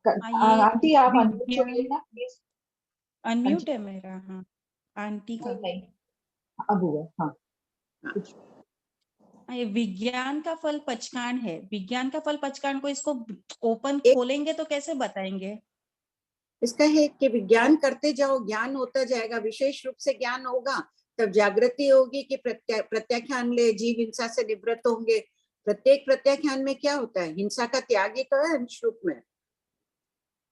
ये आंटी आप अनम्यूट विज्ञान होइए ना प्लीज। अनम्यूट है मेरा। हाँ, आंटी का। नहीं, अब हुआ। हाँ कुछ ये विज्ञान का फल पचकान है। विज्ञान का फल पचकान को इसको ओपन एक खोलेंगे तो कैसे बताएंगे? इसका है कि विज्ञान करते जाओ, ज्ञान होता जाएगा, विशेष रूप से ज्ञान होगा तब जागृति होगी कि प्रत्याख्यान ले, जीव हिंसा से निवृत्त होंगे। प्रत्येक प्रत्याख्यान में क्या होता है? हिंसा का त्यागी तो है अंश रूप में।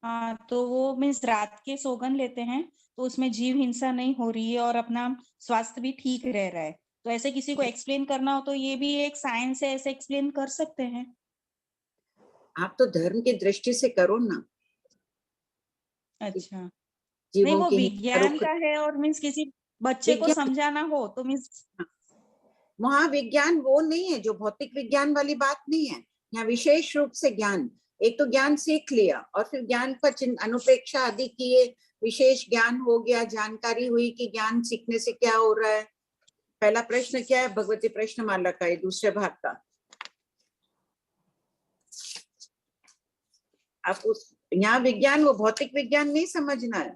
हाँ, तो वो मीन्स रात के सौगंध लेते हैं तो उसमें जीव हिंसा नहीं हो रही है और अपना स्वास्थ्य भी ठीक रह रहा है। तो ऐसे किसी को एक्सप्लेन करना हो तो ये भी एक साइंस है, ऐसे एक्सप्लेन कर सकते हैं। आप तो धर्म की दृष्टि से करो ना। अच्छा, नहीं जीवों वो की विज्ञान का है और मीन्स किसी बच्चे को विज्ञान, समझाना हो तो मीन्स वहां विज्ञान वो नहीं है जो भौतिक विज्ञान वाली बात नहीं है। यहाँ विशेष रूप से ज्ञान, एक तो ज्ञान सीख लिया और फिर ज्ञान पर अनुप्रेक्षा आदि किए, विशेष ज्ञान हो गया, जानकारी हुई कि ज्ञान सीखने से क्या हो रहा है। पहला प्रश्न क्या है भगवती प्रश्नमाला का, ये दूसरे भाग का। आप उस यहाँ विज्ञान वो भौतिक विज्ञान नहीं समझना है।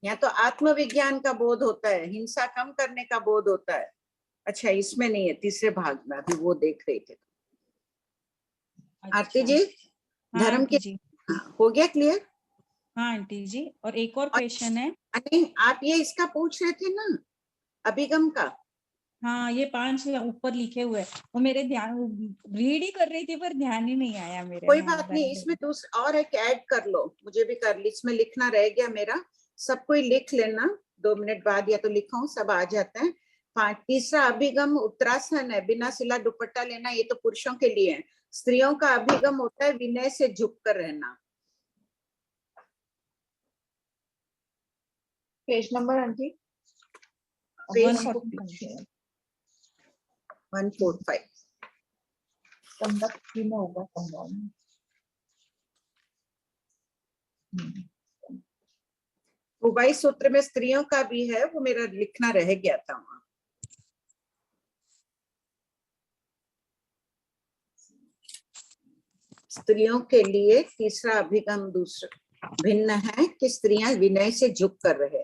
यहाँ तो आत्मविज्ञान का बोध होता है, हिंसा कम करने का बोध होता है। अच्छा, इसमें नहीं है, तीसरे भाग में अभी वो देख रहे थे। आरती अच्छा। जी, हाँ धर्म आंटी के जी। हो गया क्लियर? हाँ आंटी जी, और एक और क्वेश्चन है। नहीं, आप ये इसका पूछ रहे थे ना, अभिगम का। हाँ, ये 5 ऊपर लिखे हुए हैं, वो मेरे ध्यान रीड ही कर रही थी पर ध्यान ही नहीं आया मेरे। कोई हाँ बात नहीं, बराबर। इसमें दूसरा और एक ऐड कर लो, मुझे भी कर ली, इसमें लिखना रह गया मेरा। सब कोई लिख लेना, 2 मिनट बाद या तो लिखाऊं, सब आ जाते हैं। तीसरा अभिगम उत्तरासन है, बिना सिला दुपट्टा लेना, ये तो पुरुषों के लिए है। स्त्रियों का अभिगम होता है विनय से झुक कर रहना। Page number aunty page 145। 145। Conduct में होगा संभव। उबाई सूत्र में स्त्रियों का भी है, वो मेरा लिखना रह गया था वहां। स्त्रियों के लिए तीसरा अभिगम दूसरा भिन्न है कि स्त्रियां विनय से झुक कर रहे।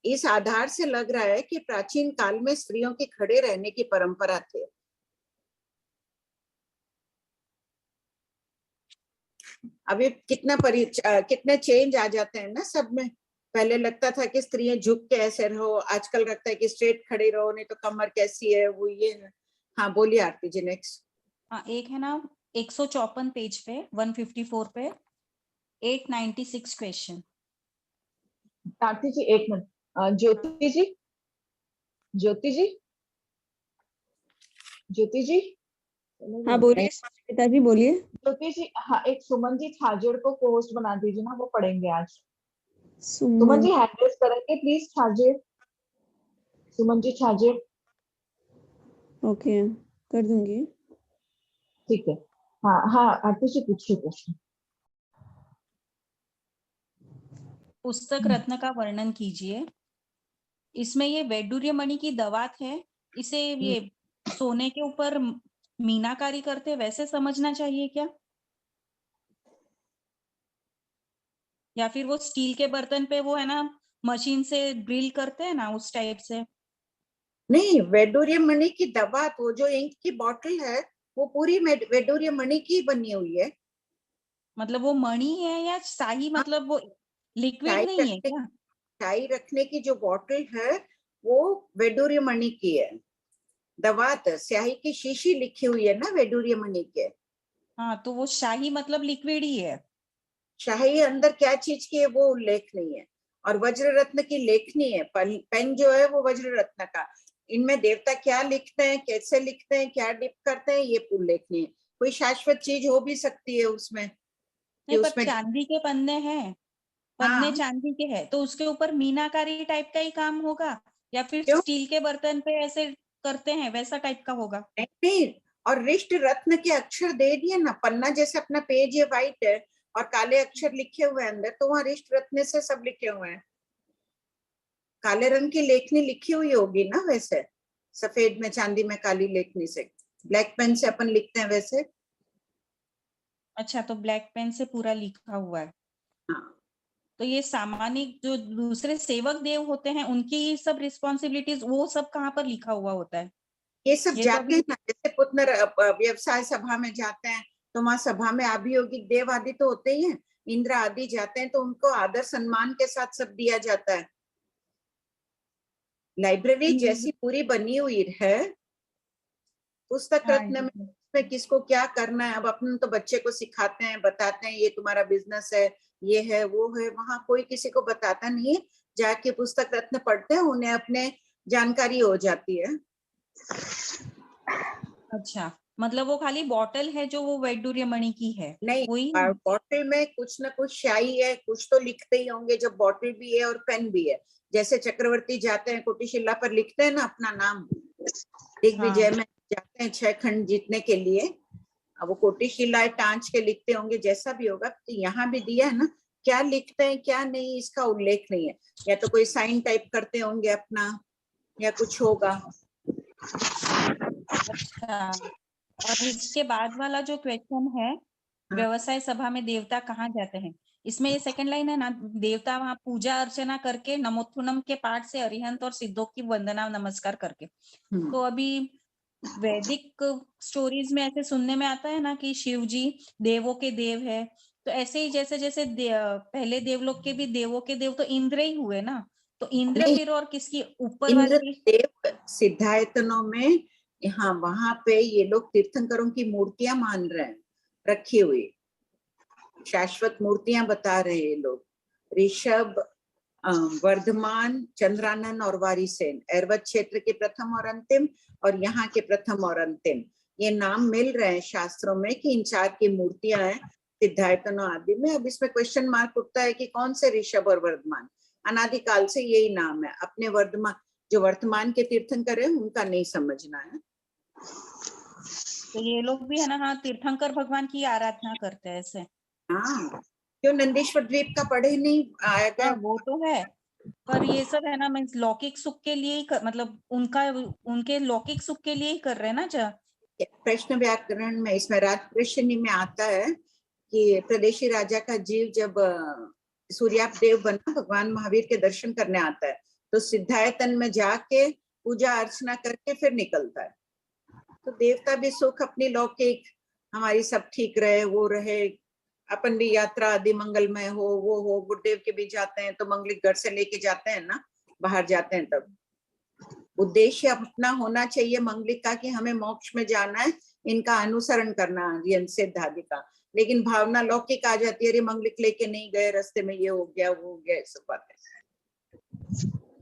इस आधार से लग रहा है कि प्राचीन काल में स्त्रियों के खड़े रहने की परंपरा थी। अभी कितने चेंज आ जाते हैं ना सब में। पहले लगता था कि स्त्रियां झुक के ऐसे रहो, आजकल लगता है कि स्ट्रेट खड़ी रहो, नहीं तो कमर कैसी है वो ये है। हाँ बोलिए आरती जी, नेक्स्ट। हाँ, एक है ना 154 पेज पे, 154 पे 896 क्वेश्चन। आरती जी एक मिनट। ज्योति जी, ज्योति जी, ज्योति जी। हाँ बोलिए पिताजी, बोलिए। ज्योति जी, हाँ एक सुमन जी छाजेड़ को होस्ट बना दीजिए ना, वो पढ़ेंगे आज। सुमन सुमन। जी हैंड रेज करेंगे प्लीज, छाजेड़, सुमन जी छाजेड़। ओके, कर दूंगी। ठीक है। हाँ हाँ आरती जी पूछिए प्रश्न। पुस्तक रत्न का वर्णन कीजिए। इसमें ये वैडूर्य मणि की दवात है, इसे ये सोने के ऊपर मीनाकारी करते वैसे समझना चाहिए क्या, या फिर वो स्टील के बर्तन पे वो है ना मशीन से ड्रिल करते हैं ना उस टाइप से? नहीं, वैडूर्य मणि की दवा, वो जो इंक की बोतल है वो पूरी वैडूर्य मणि की बनी हुई है। मतलब वो मणि है या शाही, मतलब वो लिक्विड नहीं है क्या? चाय रखने की जो बोतल है वो वैडूर्य मणि की है। दवात स्याही की शीशी लिखी हुई है ना वैडूर्य मणि के। हाँ, तो वो शाही मतलब लिक्विड ही है। शाही अंदर क्या चीज की है वो उल्लेख नहीं है। और वज्र रत्न की लेखनी है, पेन जो है वो वज्र रत्न का। इनमें देवता क्या लिखते हैं, कैसे लिखते हैं, क्या डिप करते हैं, ये उल्लेख नहीं है। कोई शाश्वत चीज हो भी सकती है उसमें कि नहीं, पर उसमें। चांदी के पन्ने हैं, पन्ने हाँ, चांदी के हैं, तो उसके ऊपर मीनाकारी टाइप का ही काम होगा, या फिर क्यों स्टील के बर्तन पे ऐसे करते हैं वैसा टाइप का होगा? नहीं। और रिष्ट रत्न के अक्षर दे दिए ना, पन्ना जैसे अपना पेज है व्हाइट है और काले अक्षर लिखे हुए हैं अंदर, तो वहां रिष्ट रत्न से सब लिखे हुए हैं। काले रंग की लेखनी लिखी हुई होगी ना वैसे, सफेद में चांदी में काली लेखनी से, ब्लैक पेन से अपन लिखते हैं वैसे। अच्छा, तो ब्लैक पेन से पूरा लिखा हुआ है। हाँ, तो ये सामान्य जो दूसरे सेवक देव होते हैं उनकी सब रिस्पॉन्सिबिलिटीज वो सब कहाँ पर लिखा हुआ होता है? ये सब ये तो जाते अभी हैं ना, जैसे पुतनर व्यवसाय सभा में जाते हैं तो वहां सभा में अभियोगिक देव आदि तो होते ही हैं, इंद्र आदि जाते हैं तो उनको आदर सम्मान के साथ सब दिया जाता है। लाइब्रेरी जैसी पूरी बनी हुई है पुस्तक हाँ, रत्न में किसको क्या करना है। अब अपन तो बच्चे को सिखाते हैं, बताते हैं ये तुम्हारा बिजनेस है, ये है वो है, वहां कोई किसी को बताता नहीं है। जाके पुस्तक रत्न पढ़ते हैं, उन्हें अपने जानकारी हो जाती है। अच्छा, मतलब वो खाली बॉटल है जो वो वैडूर्य मणि की है, नहीं, वही है? बॉटल में कुछ ना कुछ स्याही है, कुछ तो लिखते ही होंगे, जब बॉटल भी है और पेन भी है। जैसे चक्रवर्ती जाते हैं कोटिशिला पर लिखते हैं ना अपना नाम, दिग्विजय हाँ, में जाते हैं 6 खंड जीतने के लिए, अब वो कोटिशिला टांच के लिखते होंगे, जैसा भी होगा। तो यहाँ भी दिया है ना, क्या लिखते हैं क्या नहीं इसका उल्लेख नहीं है, या तो कोई साइन टाइप करते होंगे अपना, या कुछ होगा। अच्छा। और इसके बाद वाला जो क्वेश्चन है, हाँ, व्यवसाय सभा में देवता कहाँ जाते हैं, इसमें ये सेकंड लाइन है ना, देवता वहां पूजा अर्चना करके नमोत्थुनम के पाठ से अरिहंत और सिद्धों की वंदना नमस्कार करके। तो अभी वैदिक स्टोरीज में ऐसे सुनने में आता है ना कि शिव जी देवों के देव है, तो ऐसे ही जैसे जैसे पहले देवलोक के भी देवों के देव तो इंद्र ही हुए ना, तो इंद्र नहीं, फिर और किसकी ऊपर इंद्र वाली? देव सिद्धायतनों में, यहाँ वहां पे ये लोग तीर्थंकरों की मूर्तियां मान रहे हैं रखी हुई, शाश्वत मूर्तियां बता रहे हैं लोग। ऋषभ, वर्धमान, चंद्रानन और वारिसेन, ऐरवत क्षेत्र के प्रथम और अंतिम, और यहाँ के प्रथम और अंतिम, ये नाम मिल रहे हैं शास्त्रों में कि इन 4 की मूर्तियां हैं सिद्धायतनों आदि में। अब इसमें क्वेश्चन मार्क उठता है कि कौन से ऋषभ और वर्धमान, अनादिकाल से यही नाम है। अपने वर्धमान जो वर्तमान के तीर्थंकर है उनका नहीं समझना है। तो ये लोग भी है ना, हाँ, तीर्थंकर भगवान की आराधना करते हैं ऐसे। हाँ, क्यों नंदीश्वर द्वीप का पढ़े नहीं आएगा? हाँ, वो तो है, पर ये सब है ना मीन्स लौकिक सुख के लिए ही मतलब उनके लौकिक सुख के लिए ही कर रहे हैं ना जा। प्रश्न व्याकरण में इसमें राजप्रश्नी में आता है कि प्रदेशी राजा का जीव जब सूर्याप देव बना भगवान महावीर के दर्शन करने आता है, तो सिद्धायतन में जाके पूजा अर्चना करके फिर निकलता है। तो देवता भी सुख अपनी लौकिक, हमारी सब ठीक रहे वो रहे, अपन भी यात्रा आदि मंगलमय हो, वो हो। गुरुदेव के भी जाते हैं तो मंगलिक घर से लेके जाते हैं ना, बाहर जाते हैं तब। उद्देश्य अपना होना चाहिए मंगलिक का कि हमें मोक्ष में जाना है, इनका अनुसरण करना सिद्ध आदि का। लेकिन भावना लौकिक आ जाती है, अरे मंगलिक लेके नहीं गए, रास्ते में ये हो गया वो हो गया, सब बातें।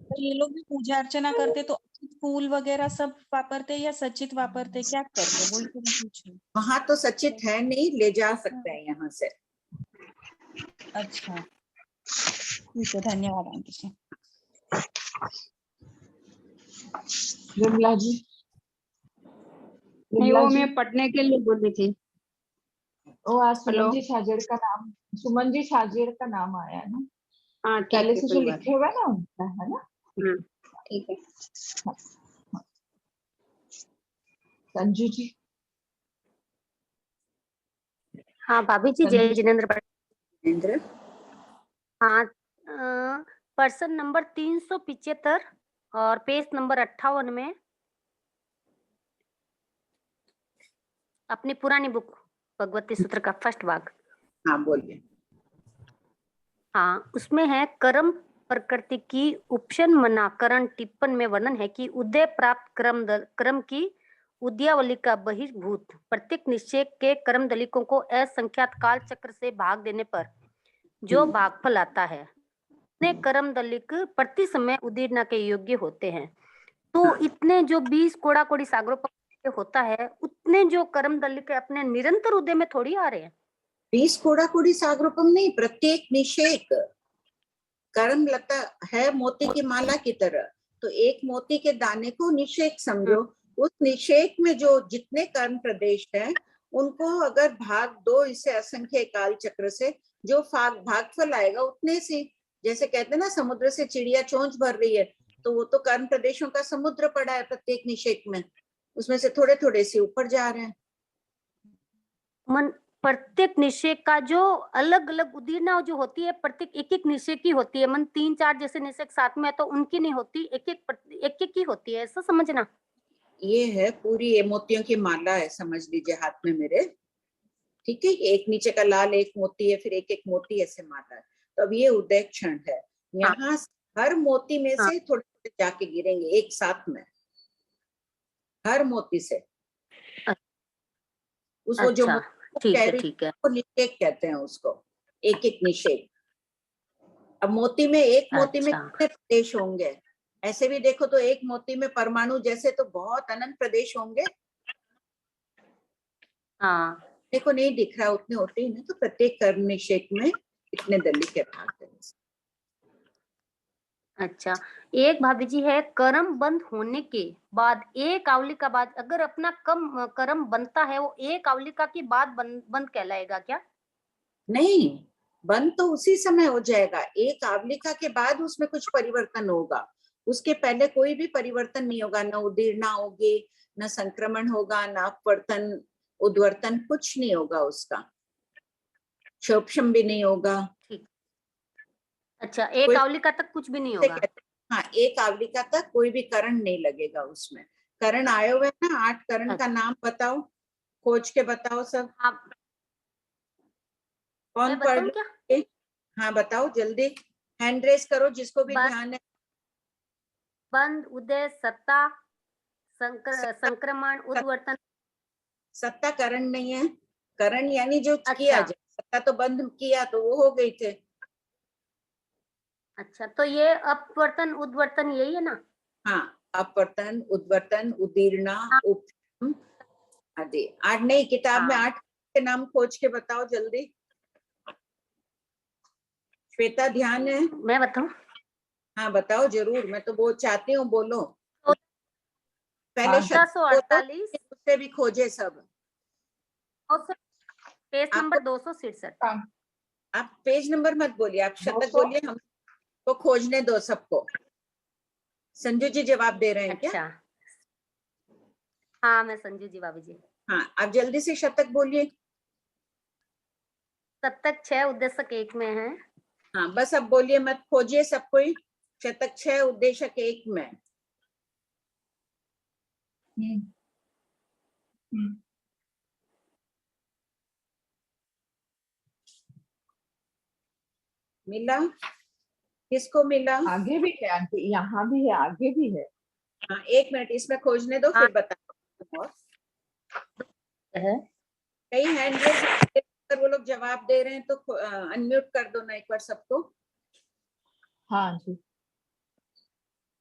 तो ये लोग भी पूजा अर्चना करते तो फूल वगैरह सब वापरते या सचित वापरते, क्या करते, वही तो मैं पूछ रही हूँ। वहां तो सचित है नहीं, ले जा सकते हैं यहाँ से। अच्छा, ठीक है, धन्यवाद आंटी जी। विमला जी, नहीं, विमला वो जी, मैं पढ़ने के लिए बोली थी। वो आज हेलो। सुमन जी छाजेड़ का नाम, सुमन जी छाजेड़ का नाम आया है ना, हाँ, ठीक पहले है, से जो कोई बात लिखे हुआ है ना उनका, है ना? नहीं। ठीक है। संजू जी। हाँ भाभी जी, जय जिनेन्द्र। इंद्र, हाँ, पर्सन नंबर 375 और पेज नंबर 58 में अपनी पुरानी बुक भगवती सूत्र का फर्स्ट भाग। हाँ बोलिए। हाँ, उसमें है कर्म प्रकृति की उपशन मनाकरण टिप्पण में वर्णन है कि उदय प्राप्त क्रम की उद्यावली का बहिर्भूत प्रत्येक निश्चय के कर्म दलिकों को असंख्यात काल चक्र से भाग देने पर जो भागफल आता है, इतने कर्म दलिक प्रति समय उदीर्णा के योग्य होते हैं। तो इतने जो 20 कोड़ा कोड़ी सागरों पर होता है, उतने जो कर्म दलिक अपने निरंतर उदय में थोड़ी आ रहे हैं। 20 कोड़ा कोड़ी सागरूपम नहीं, प्रत्येक निषेक कर्म लता है मोती की माला की तरह, तो एक मोती के दाने को निषेक समझो। उस निषेक में जो जितने कर्म प्रदेश है उनको अगर भाग दो इसे असंख्य काल चक्र से, जो भागफल आएगा उतने से। जैसे कहते हैं ना समुद्र से चिड़िया चोंच भर रही है, तो वो तो कर्म प्रदेशों का समुद्र पड़ा है प्रत्येक निषेक में, उसमें से थोड़े थोड़े से ऊपर जा रहे हैं। प्रत्येक निश्चय का जो अलग अलग उदीरना जो होती है, प्रत्येक एक एक निश्चय की होती है। मन 3-4 जैसे निश्चय साथ में है तो उनकी नहीं होती, एक एक की होती है, ऐसा समझना। ये है पूरी ये मोतियों की माला है, समझ लीजिए हाथ में मेरे, ठीक है। एक नीचे का लाल एक मोती है, फिर एक एक मोती ऐसे माला है। तो अब ये उदय क्षण है, यहाँ हर मोती में से थोड़े थोड़े जाके गिरेंगे एक साथ में, हर मोती से। उसको जो ठीक है, ठीक है। निषेक कहते हैं उसको, एक एक निषेक। अब मोती में एक मोती में कितने प्रदेश होंगे, ऐसे भी देखो तो एक मोती में परमाणु जैसे तो बहुत अनंत प्रदेश होंगे। हाँ, देखो नहीं दिख रहा उतने होते ही ना, तो प्रत्येक कर्म निषेक में इतने दली के भाग हैं। अच्छा, एक भाभी जी है, कर्म बंद होने के बाद एक आवलिका बाद अगर अपना कर्म बनता है, वो एक आवलिका के बाद बंद कहलाएगा क्या? नहीं, बंद तो उसी समय हो जाएगा, एक आवलिका के बाद उसमें कुछ परिवर्तन होगा, उसके पहले कोई भी परिवर्तन नहीं होगा, न उदीर्णा होगी, न संक्रमण होगा, न अपवर्तन उद्वर्तन, कुछ नहीं होगा उसका, क्षोभम भी नहीं होगा। अच्छा, एक आवलिका तक कुछ भी नहीं होगा। हाँ, एक आवलिका तक कोई भी करण नहीं लगेगा उसमें। करण आए हुए ना, 8 करण का नाम बताओ, खोज के बताओ सब। कौन पढ़ लो? हाँ बताओ जल्दी, हैंड रेस करो जिसको भी ध्यान है। बंद, उदय, सत्ता, संक्रमण, उद्वर्तन। सत्ता करण नहीं है, करण यानी जो किया जाए, सत्ता तो बंद किया तो वो हो गई थे। अच्छा, तो ये अपवर्तन उद्वर्तन यही है ना? हाँ, अपवर्तन उद्वर्तन उदीर्णा उपशम आदि। 8 नहीं, किताब में 8 के नाम खोज के बताओ जल्दी। श्वेता ध्यान है? मैं बताऊं? हाँ बताओ जरूर, मैं तो वो चाहती हूँ, बोलो पहले। 1448 उससे भी खोजे सब। Page number 267। आप पेज नंबर मत बोलिए, आप शतक बोलिए, हमको खोजने दो सबको। संजू जी जवाब दे रहे हैं क्या? अच्छा, हाँ मैं संजू जी भाभी जी। हाँ, आप जल्दी से शतक बोलिए। शतक 6 उद्देश्यक 1 में है। हाँ बस अब बोलिए मत, खोजिए सब कोई। शतक 6 उद्देश्यक 1 में। मिला? किसको मिला? आगे भी है आंटी, यहाँ भी है, आगे भी है। हाँ 1 मिनट इसमें खोजने दो, फिर बताओ। कई हैंड रेज कर, वो लोग जवाब दे रहे हैं तो अनम्यूट कर दो ना एक बार सबको। हाँ जी,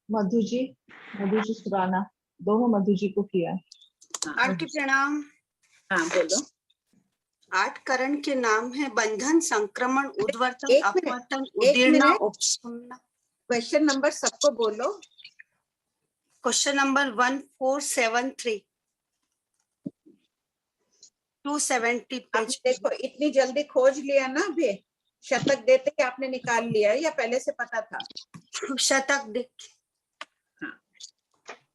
मधु जी सुराना, दोनों मधु जी को किया है। आंटी प्रणाम। हाँ बोलो। 8 करण के नाम है बंधन, संक्रमण, उद्वर्तन, अपवर्तन, उदीर्णा, उपशमना। क्वेश्चन नंबर सबको बोलो। Question number 1473 270 page. देखो इतनी जल्दी खोज लिया ना, अभी शतक देते ही आपने निकाल लिया या पहले से पता था? शतक देख। हाँ,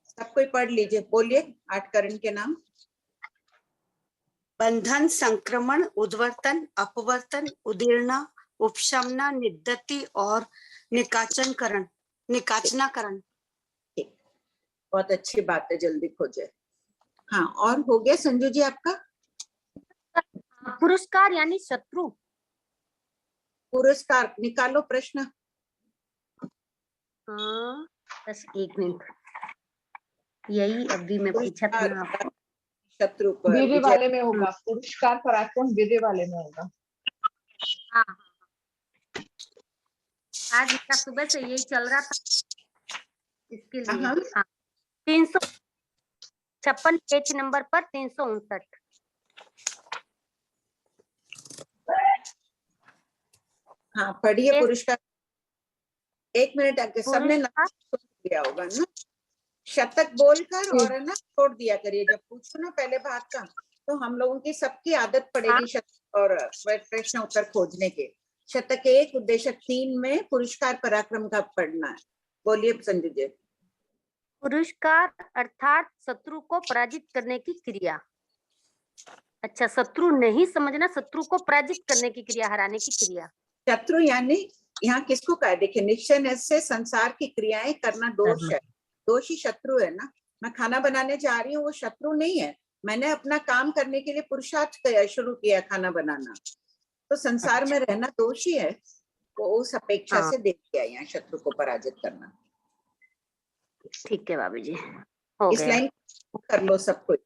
सब कोई पढ़ लीजिए, बोलिए 8 करण के नाम। बंधन, संक्रमण, उद्वर्तन, अपवर्तन, उदीर्णा, उपशमना, निद्दति और निकाचनकरण, निकाचनाकरण। ठीक, बहुत अच्छी बात है, जल्दी खोजे। हाँ, और हो गया संजू जी आपका? पुरस्कार यानी शत्रु। पुरस्कार निकालो प्रश्न। हाँ बस 1 मिनट, यही अभी मैं पूछा था ना आपको। शत्रु पर वीर्य वाले में होगा, पुरस्कार पराक्रम वीर्य वाले में होगा। हाँ, आज मेरा सुबह से यही चल रहा था इसके लिए। हाँ, 356 पेज नंबर पर 359। हाँ पढ़िए पुरस्कार। 1 मिनट आगे सबने दिया होगा ना, शतक बोलकर और है ना छोड़ दिया करिए जब पूछो ना पहले भाग का, तो हम लोगों की सबकी आदत पड़ेगी शतक और प्रश्न उत्तर खोजने के। शतक 1 उद्देश्यक 3 में पुरस्कार पराक्रम का पढ़ना है। बोलिए संजू जी। पुरस्कार अर्थात शत्रु को पराजित करने की क्रिया। अच्छा, शत्रु नहीं समझना, शत्रु को पराजित करने की क्रिया, हराने की क्रिया। शत्रु यानी यहाँ किसको कहा, देखिए निश्चय से संसार की क्रियाएं करना दोष है, दोषी शत्रु है ना। मैं खाना बनाने जा रही हूँ, वो शत्रु नहीं है, मैंने अपना काम करने के लिए पुरुषार्थ शुरू किया खाना बनाना, तो संसार में रहना दोषी है, वो उस अपेक्षा से देख गया यहाँ शत्रु को पराजित करना। ठीक है भाभी जी, हो इस गया। लाइन कर लो सब कुछ।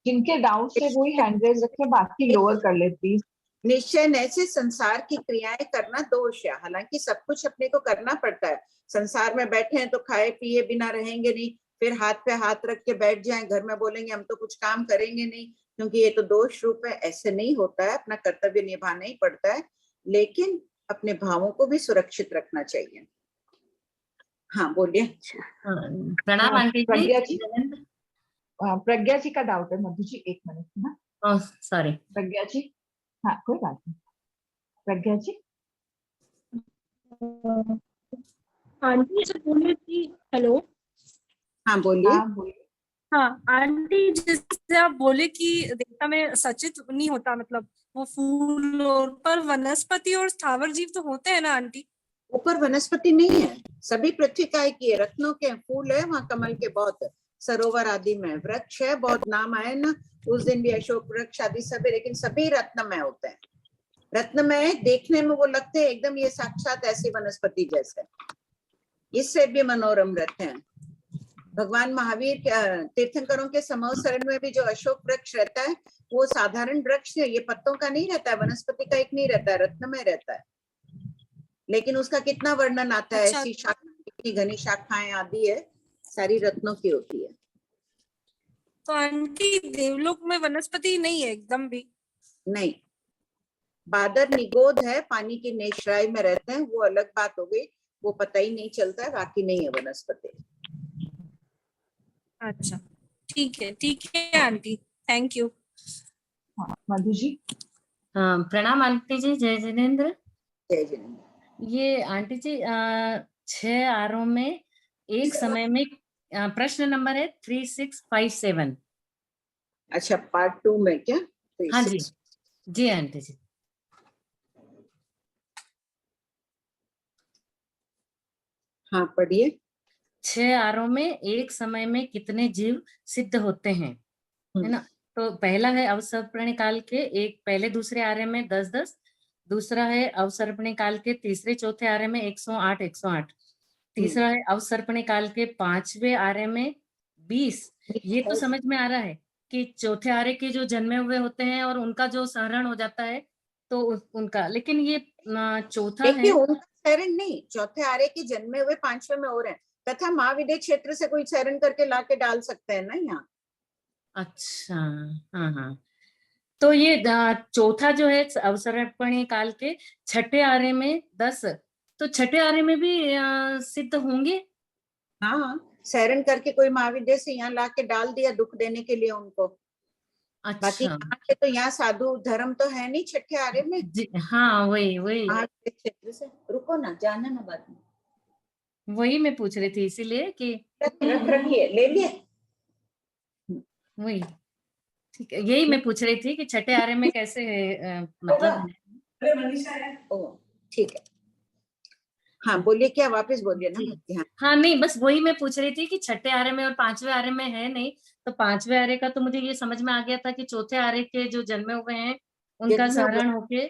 जिनके डाउट है वही हैंड रेज रखे, बाकी लोअर कर ले प्लीज। निश्चय न से संसार की क्रियाएं करना दोष है, हालांकि सब कुछ अपने को करना पड़ता है। संसार में बैठे हैं तो खाए पिए बिना रहेंगे नहीं, फिर हाथ पे हाथ रख के बैठ जाएं, घर में बोलेंगे हम तो कुछ काम करेंगे नहीं, क्योंकि ये तो दोष रूप है। ऐसे नहीं होता है, अपना कर्तव्य निभाना ही पड़ता है, लेकिन अपने भावों को भी सुरक्षित रखना चाहिए। हाँ बोलिए। प्रणाम आंटी प्रज्ञा जी। जी, प्रज्ञा जी का डाउट है। मधु जी 1 मिनट ना। सॉरी प्रज्ञा जी, हाँ कोई बात नहीं। प्रज्ञा जी। आंटी जो बोले थी, हेलो। हाँ बोलिए। हाँ बोलिए। हाँ आंटी, जैसे आप बोले कि देवता में सचित नहीं होता, मतलब वो फूल और पर वनस्पति और स्थावर जीव तो होते हैं ना आंटी? ऊपर वनस्पति नहीं है, सभी पृथ्वी काय की है, रत्नों के फूल है, वहाँ कमल के बहुत सरोवर आदि में वृक्ष है, बहुत नाम आए ना उस दिन भी, अशोक वृक्ष आदि सभी, लेकिन सभी रत्नमय होते हैं। रत्नमय देखने में वो लगते हैं एकदम ये साक्षात ऐसी वनस्पति जैसे, इससे भी मनोरम रहते हैं। भगवान महावीर तीर्थंकरों के समूह शरण में भी जो अशोक वृक्ष रहता है वो साधारण वृक्ष है, ये पत्तों का नहीं रहता है, वनस्पति का एक नहीं रहता है, रत्नमय रहता है, लेकिन उसका कितना वर्णन आता है। ऐसी शाखा, कितनी घनी शाखाएं आदि है, सारी रत्नों की होती है। तो आंटी देवलोक में वनस्पति नहीं है एकदम भी? नहीं, बादर निगोद है, पानी की नेशराई में रहते हैं, वो अलग बात हो गई, वो पता ही नहीं चलता है, बाकी नहीं है वनस्पति। अच्छा ठीक है आंटी, थैंक यू। हाँ मधु जी। प्रणाम आंटी जी, जय जिनेन्द्र। जय जिनेन्द्र। ये आंटी जी 6 आरों में एक समय में प्रश्न नंबर है 3657। अच्छा पार्ट 2 में क्या? हाँ जी जी आंटी जी। हाँ पढ़िए। 6 आरों में एक समय में कितने जीव सिद्ध होते हैं, है ना? तो पहला है अवसर्पणी काल के एक पहले दूसरे आर्य में 10-10, दूसरा है अवसर्पणी काल के तीसरे चौथे आर्य में 108, तीसरा है अवसर्पणी काल के 5वें आर्य में 20। ये तो समझ में आ रहा है कि चौथे आर्य के जो जन्मे हुए होते हैं और उनका जो सहरण हो जाता है तो उनका, लेकिन ये चौथा है। उनका सहरण नहीं, चौथे आर्य के जन्मे हुए 5वें में हो रहे हैं, तथा महाविद्य क्षेत्र से कोई सहरण करके लाके डाल सकते हैं ना यहाँ। अच्छा हाँ, तो ये चौथा जो है अवसर्पणी काल के छठे आर्य में 10, तो छठे आर्य में भी सिद्ध होंगे। हाँ सहरण करके कोई महाविद्य से यहाँ लाके डाल दिया दुख देने के लिए उनको। अच्छा। बाकी यहाँ पे तो यहाँ साधु धर्म तो है नहीं छठे आर्य में। हाँ वही क्षेत्र से रुको ना, जाना ना बात में, वही मैं पूछ रही थी, इसीलिए कि रखिए, ले लिए वही। ठीक है, यही मैं पूछ रही थी कि छठे आर्य में कैसे है मतलब। ठीक है। हाँ बोलिए, क्या वापस बोलिए ना। हाँ नहीं, बस वही मैं पूछ रही थी कि छठे आर्य में और 5वें आर्य में है नहीं, तो 5वें आर्य का तो मुझे ये समझ में आ गया था कि चौथे आर्य के जो जन्मे हुए हैं उनका सहरण होके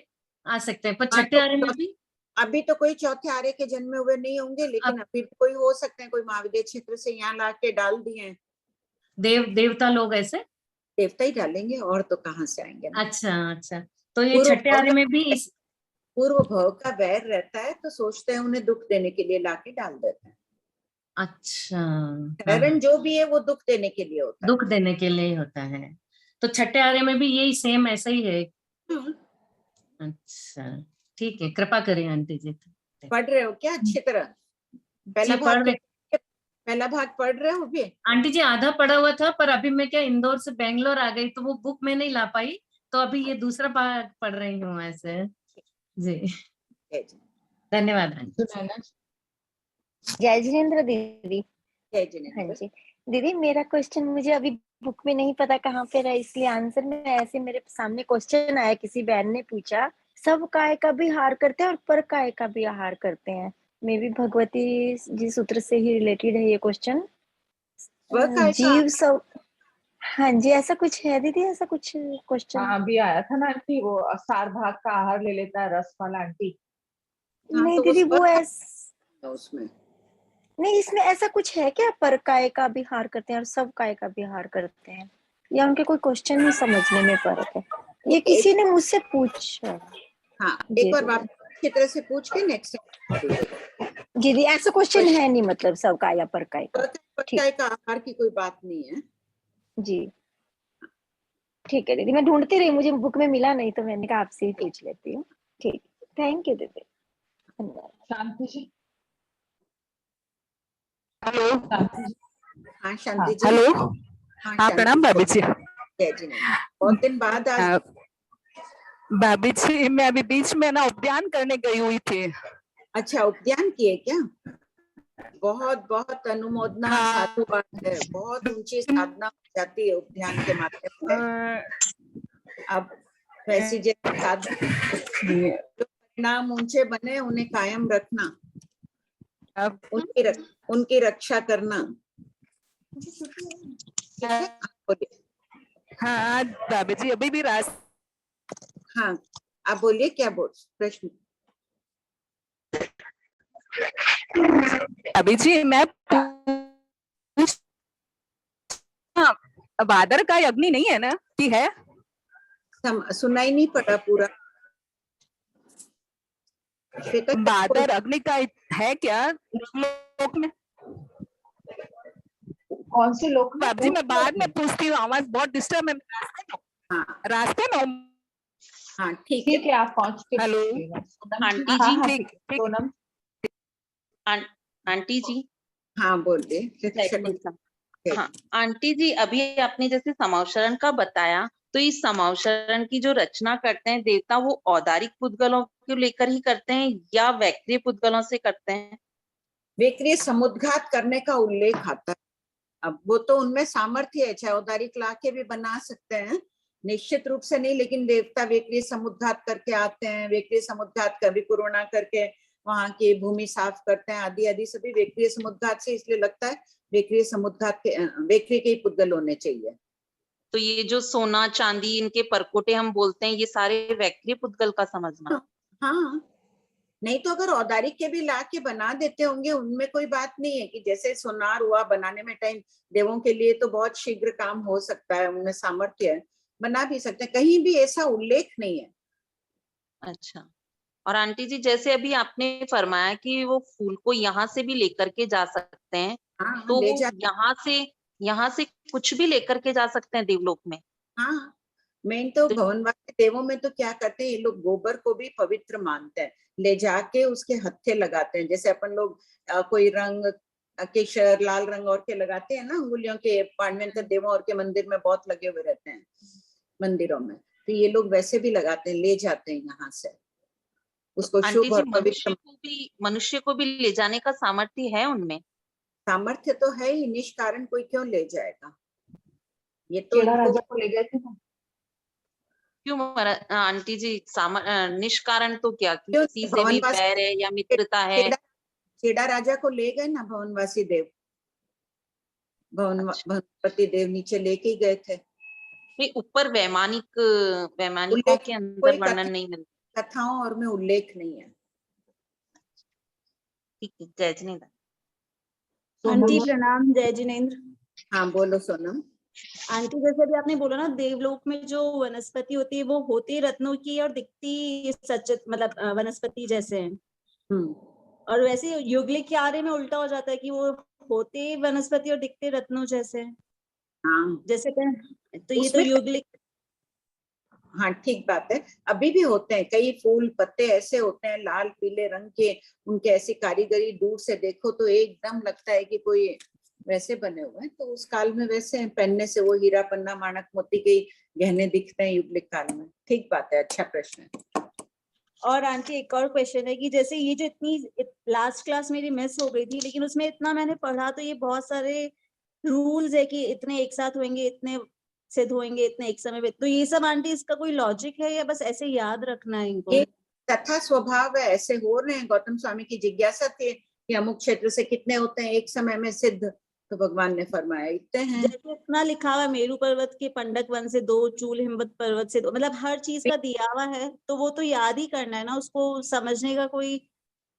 आ सकते हैं, पर छठे आर्य में भी अभी तो कोई चौथे आर्य के जन्मे हुए नहीं होंगे, लेकिन अभी भी कोई हो सकते हैं, कोई महाविद्य क्षेत्र से यहाँ ला के डाल दिए हैं। देवता लोग ऐसे देवता ही डालेंगे, और तो कहाँ से आएंगे ना। अच्छा, तो ये छठे आर्य में भी इस पूर्व भाव का वैर रहता है, तो सोचते हैं उन्हें दुख देने के लिए लाके डाल देते हैं। अच्छा सहरण जो भी है वो दुख देने के लिए होता है। दुख देने के लिए होता है, तो छठे आर्य में भी यही सेम ऐसा ही है। अच्छा ठीक है, कृपा करें आंटी जी। पढ़ रहे हो क्या अच्छी तरह? पहला भाग पढ़ रहे हो भी? आंटी जी आधा पढ़ा हुआ था, पर अभी मैं क्या इंदौर से बेंगलोर आ गई तो वो बुक में नहीं ला पाई, तो अभी ये दूसरा भाग पढ़ रही हूँ ऐसे जी। धन्यवाद आंटी। जय जिनेन्द्र दीदी। जय जिनेन्द्र। हाँ जी, दीदी मेरा क्वेश्चन मुझे अभी बुक में नहीं पता कहाँ पे रहा, इसलिए आंसर में ऐसे मेरे सामने क्वेश्चन आया, किसी बहन ने पूछा सब काय का भी आहार करते हैं और पर काय का भी आहार करते हैं। मे भी भगवती जी सूत्र से ही रिलेटेड है ये क्वेश्चन। स्वकाय का जीव सब, हाँ जी ऐसा कुछ है दीदी, ऐसा कुछ क्वेश्चन? हाँ अभी आया था ना आंटी, वो सार भाग का आहार ले लेता है रस वाला आंटी। नहीं तो दीदी वो उसमें नहीं, इसमें ऐसा कुछ है क्या पर काय का भी आहार करते हैं और सब काय का भी आहार करते हैं, या उनके कोई क्वेश्चन ही समझने में फर्क है? ये किसी ने मुझसे पूछा। हाँ जी एक बार दीदी। वापस अच्छी तरह से पूछ के नेक्स्ट जी दी ऐसा क्वेश्चन है नहीं, मतलब सब काय या पर काय का। स्वकाय का आहार की कोई बात नहीं है। जी ठीक है दीदी, मैं ढूंढती रही, मुझे बुक में मिला नहीं तो मैंने कहा आपसे ही पूछ लेती हूँ। ठीक, थैंक यू दीदी, धन्यवाद। शांति जी। हेलो। शांति जी। हाँ शांति जी। हेलो। हाँ हाँ प्रणाम भाभी जी। जय जी। बहुत दिन बाद आज भाभी जी मैं अभी बीच में ना उद्यान करने गई हुई थी। अच्छा उद्यान किए क्या? बहुत बहुत अनुमोदना। हाँ। साधुवाद है, बहुत ऊंची साधना हो जाती है उद्यान के माध्यम से। अब वैसी जैसी साधना जो परिणाम ऊंचे बने उन्हें कायम रखना, उनकी रक्षा करना। ठीक है बोलिए। हाँ भाभी जी अभी भी हाँ आप बोलिए, क्या बोल प्रश्न? अभी जी मैं बादर का अग्नि नहीं है ना कि है? सुनाई नहीं पड़ा पूरा। बादर अग्नि का है क्या लोक में? कौन से लोक में? बाबू जी मैं बाद में पूछती हूँ, आवाज बहुत डिस्टर्ब है रास्ते में। हाँ ठीक है आप पहुंच के। हेलो आंटी हाँ, जी। ठीक सोनम। आंटी जी। हाँ बोलिए। हाँ आंटी जी, अभी आपने जैसे समावशरण का बताया, तो इस समावशरण की जो रचना करते हैं देवता, वो औदारिक पुद्गलों को लेकर ही करते हैं या वैक्रिय पुद्गलों से करते हैं? वैक्रिय समुद्घात करने का उल्लेख आता है। अब वो तो उनमें सामर्थ्य है, चाहे औदारिक ला के भी बना सकते हैं, निश्चित रूप से नहीं, लेकिन देवता वैक्रिय समुद्घात करके आते हैं। वैक्रिय समुद्घात कभी कोरोना करके वहां की भूमि साफ करते हैं, आदि आदि सभी वैक्रिय समुद्घात से। इसलिए लगता है वैक्रिय समुद्घात के वैक्रिय के ही पुद्गल होने चाहिए। तो ये जो सोना चांदी इनके परकोटे हम बोलते हैं, ये सारे वैक्रिय पुद्गल का समझना? हाँ नहीं तो अगर औदारिक के भी ला के बना देते होंगे उनमें कोई बात नहीं है, कि जैसे सोनार हुआ बनाने में टाइम, देवों के लिए तो बहुत शीघ्र काम हो सकता है, उनमें सामर्थ्य है, बना भी सकते हैं, कहीं भी ऐसा उल्लेख नहीं है। अच्छा। और आंटी जी जैसे अभी आपने फरमाया कि वो फूल को यहाँ से भी लेकर के जा सकते हैं, तो ले यहाँ से कुछ भी लेकर के जा सकते हैं देवलोक में? हाँ मेन तो भवनवासी देवों में तो क्या करते हैं ये लोग, गोबर को भी पवित्र मानते हैं, ले जाके उसके हत्थे लगाते हैं। जैसे अपन लोग कोई रंग केशर लाल रंग और के लगाते हैं ना अंगुलियों के, पांडवेंतर देवों और के मंदिर में बहुत लगे हुए रहते हैं मंदिरों में, तो ये लोग वैसे भी लगाते हैं, ले जाते हैं यहाँ से उसको शुभ और पवित्र। मनुष्य को भी ले जाने का सामर्थ्य है उनमें? सामर्थ्य तो है ही, निष्कारण कोई क्यों ले जाएगा? ये तो केड़ा राजा को ले गए थे ना। क्यों आंटी जी? निष्कारण तो क्या, किसी से भी बैर है या मित्रता है? खेड़ा राजा को ले गए ना भवनवासी देव, भवनपति देव नीचे लेके ही गए थे। ऊपर वैमानिकों के अंदर वर्णन नहीं मिलता, कथाओं और में उल्लेख नहीं है। ठीक है, जय जिनेन्द्र। आंटी प्रणाम, जय जिनेन्द्र। हाँ बोलो सोनम। आंटी जैसे अभी आपने बोला ना देवलोक में जो वनस्पति होती है वो होती रत्नों की और दिखती सचेत मतलब वनस्पति जैसे है, और वैसे युगलिक के आर्य में उल्टा हो जाता है कि वो होते वनस्पति और दिखते रत्नों जैसे। हाँ जैसे तो ये तो युगलिक। हाँ ठीक बात है, अभी भी होते हैं कई फूल पत्ते ऐसे होते हैं लाल पीले रंग के, उनके ऐसी कारीगरी दूर से देखो तो एकदम लगता है कि कोई वैसे बने हुए हैं। तो उस काल में वैसे पहनने से वो हीरा पन्ना माणक मोती के गहने दिखते हैं युगलिक काल में। ठीक बात है, अच्छा प्रश्न है। और आंटी एक और क्वेश्चन है कि जैसे ये जो इतनी लास्ट क्लास मेरी मिस हो गई थी, लेकिन उसमें इतना मैंने पढ़ा, तो ये बहुत सारे रूल्स है कि इतने एक साथ होंगे, इतने सिद्ध होंगे, इतने एक समय में, तो ये सब आंटी इसका कोई लॉजिक है या बस ऐसे याद रखना है इनको? ये तथा स्वभाव है, ऐसे हो रहे हैं। गौतम स्वामी की जिज्ञासा थी कि अमुक क्षेत्र से कितने होते हैं एक समय में सिद्ध, तो भगवान ने फरमाया इतने हैं। जैसे इतना लिखा हुआ है, मेरू पर्वत के पंडक वन से 2, चूल हिमवत पर्वत से 2, मतलब हर चीज का दिया हुआ है, तो वो तो याद ही करना है ना, उसको समझने का कोई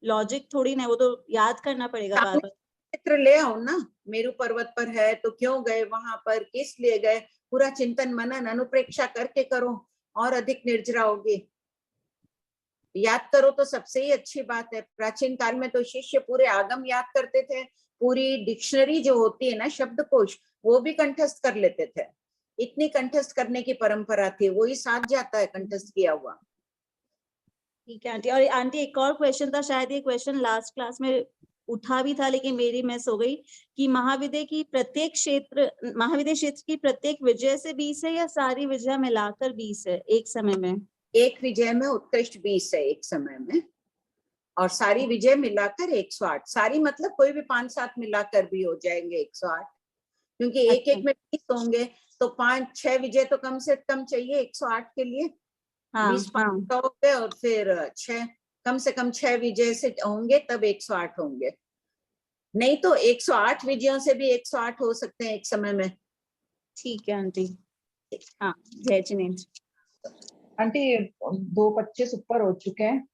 लॉजिक थोड़ी ना, वो तो याद करना पड़ेगा बार बार। चित्र ले आओ ना, मेरू पर्वत पर है तो क्यों गए वहां पर, किस लिए गए, पूरा चिंतन मनन अनुप्रेक्षा करके करो और अधिक निर्जरा होगी। याद करो तो सबसे ही अच्छी बात है। प्राचीन काल में तो शिष्य पूरे आगम याद करते थे, पूरी डिक्शनरी जो होती है ना, शब्दकोश, वो भी कंठस्थ कर लेते थे। इतनी कंठस्थ करने की परंपरा थी, वो ही साथ जाता है कंठस्थ किया हुआ। ठीक है आंटी। और आंटी एक और क्वेश्चन था, शायद ये क्वेश्चन लास्ट क्लास में उठा भी था लेकिन मेरी मिस हो गई, कि महाविद्या की प्रत्येक क्षेत्र की प्रत्येक विजय से 20 है या सारी विजय मिलाकर 20 है एक समय में? एक विजय में उत्कृष्ट 20 है एक समय में, और सारी विजय मिलाकर 108। सारी मतलब कोई भी 5-7 मिलाकर भी हो जाएंगे 108, क्योंकि एक एक में 20 होंगे तो 5-6 विजय तो कम से कम चाहिए 108 के लिए। 20 5 हो गए और फिर 6, कम से कम 6 विजय से होंगे तब 108 होंगे, नहीं तो 108 विजयों से भी 108 हो सकते हैं एक समय में। ठीक है आंटी। हाँ, जय जिनेन्द्र। आंटी 2:25 ऊपर हो चुके हैं।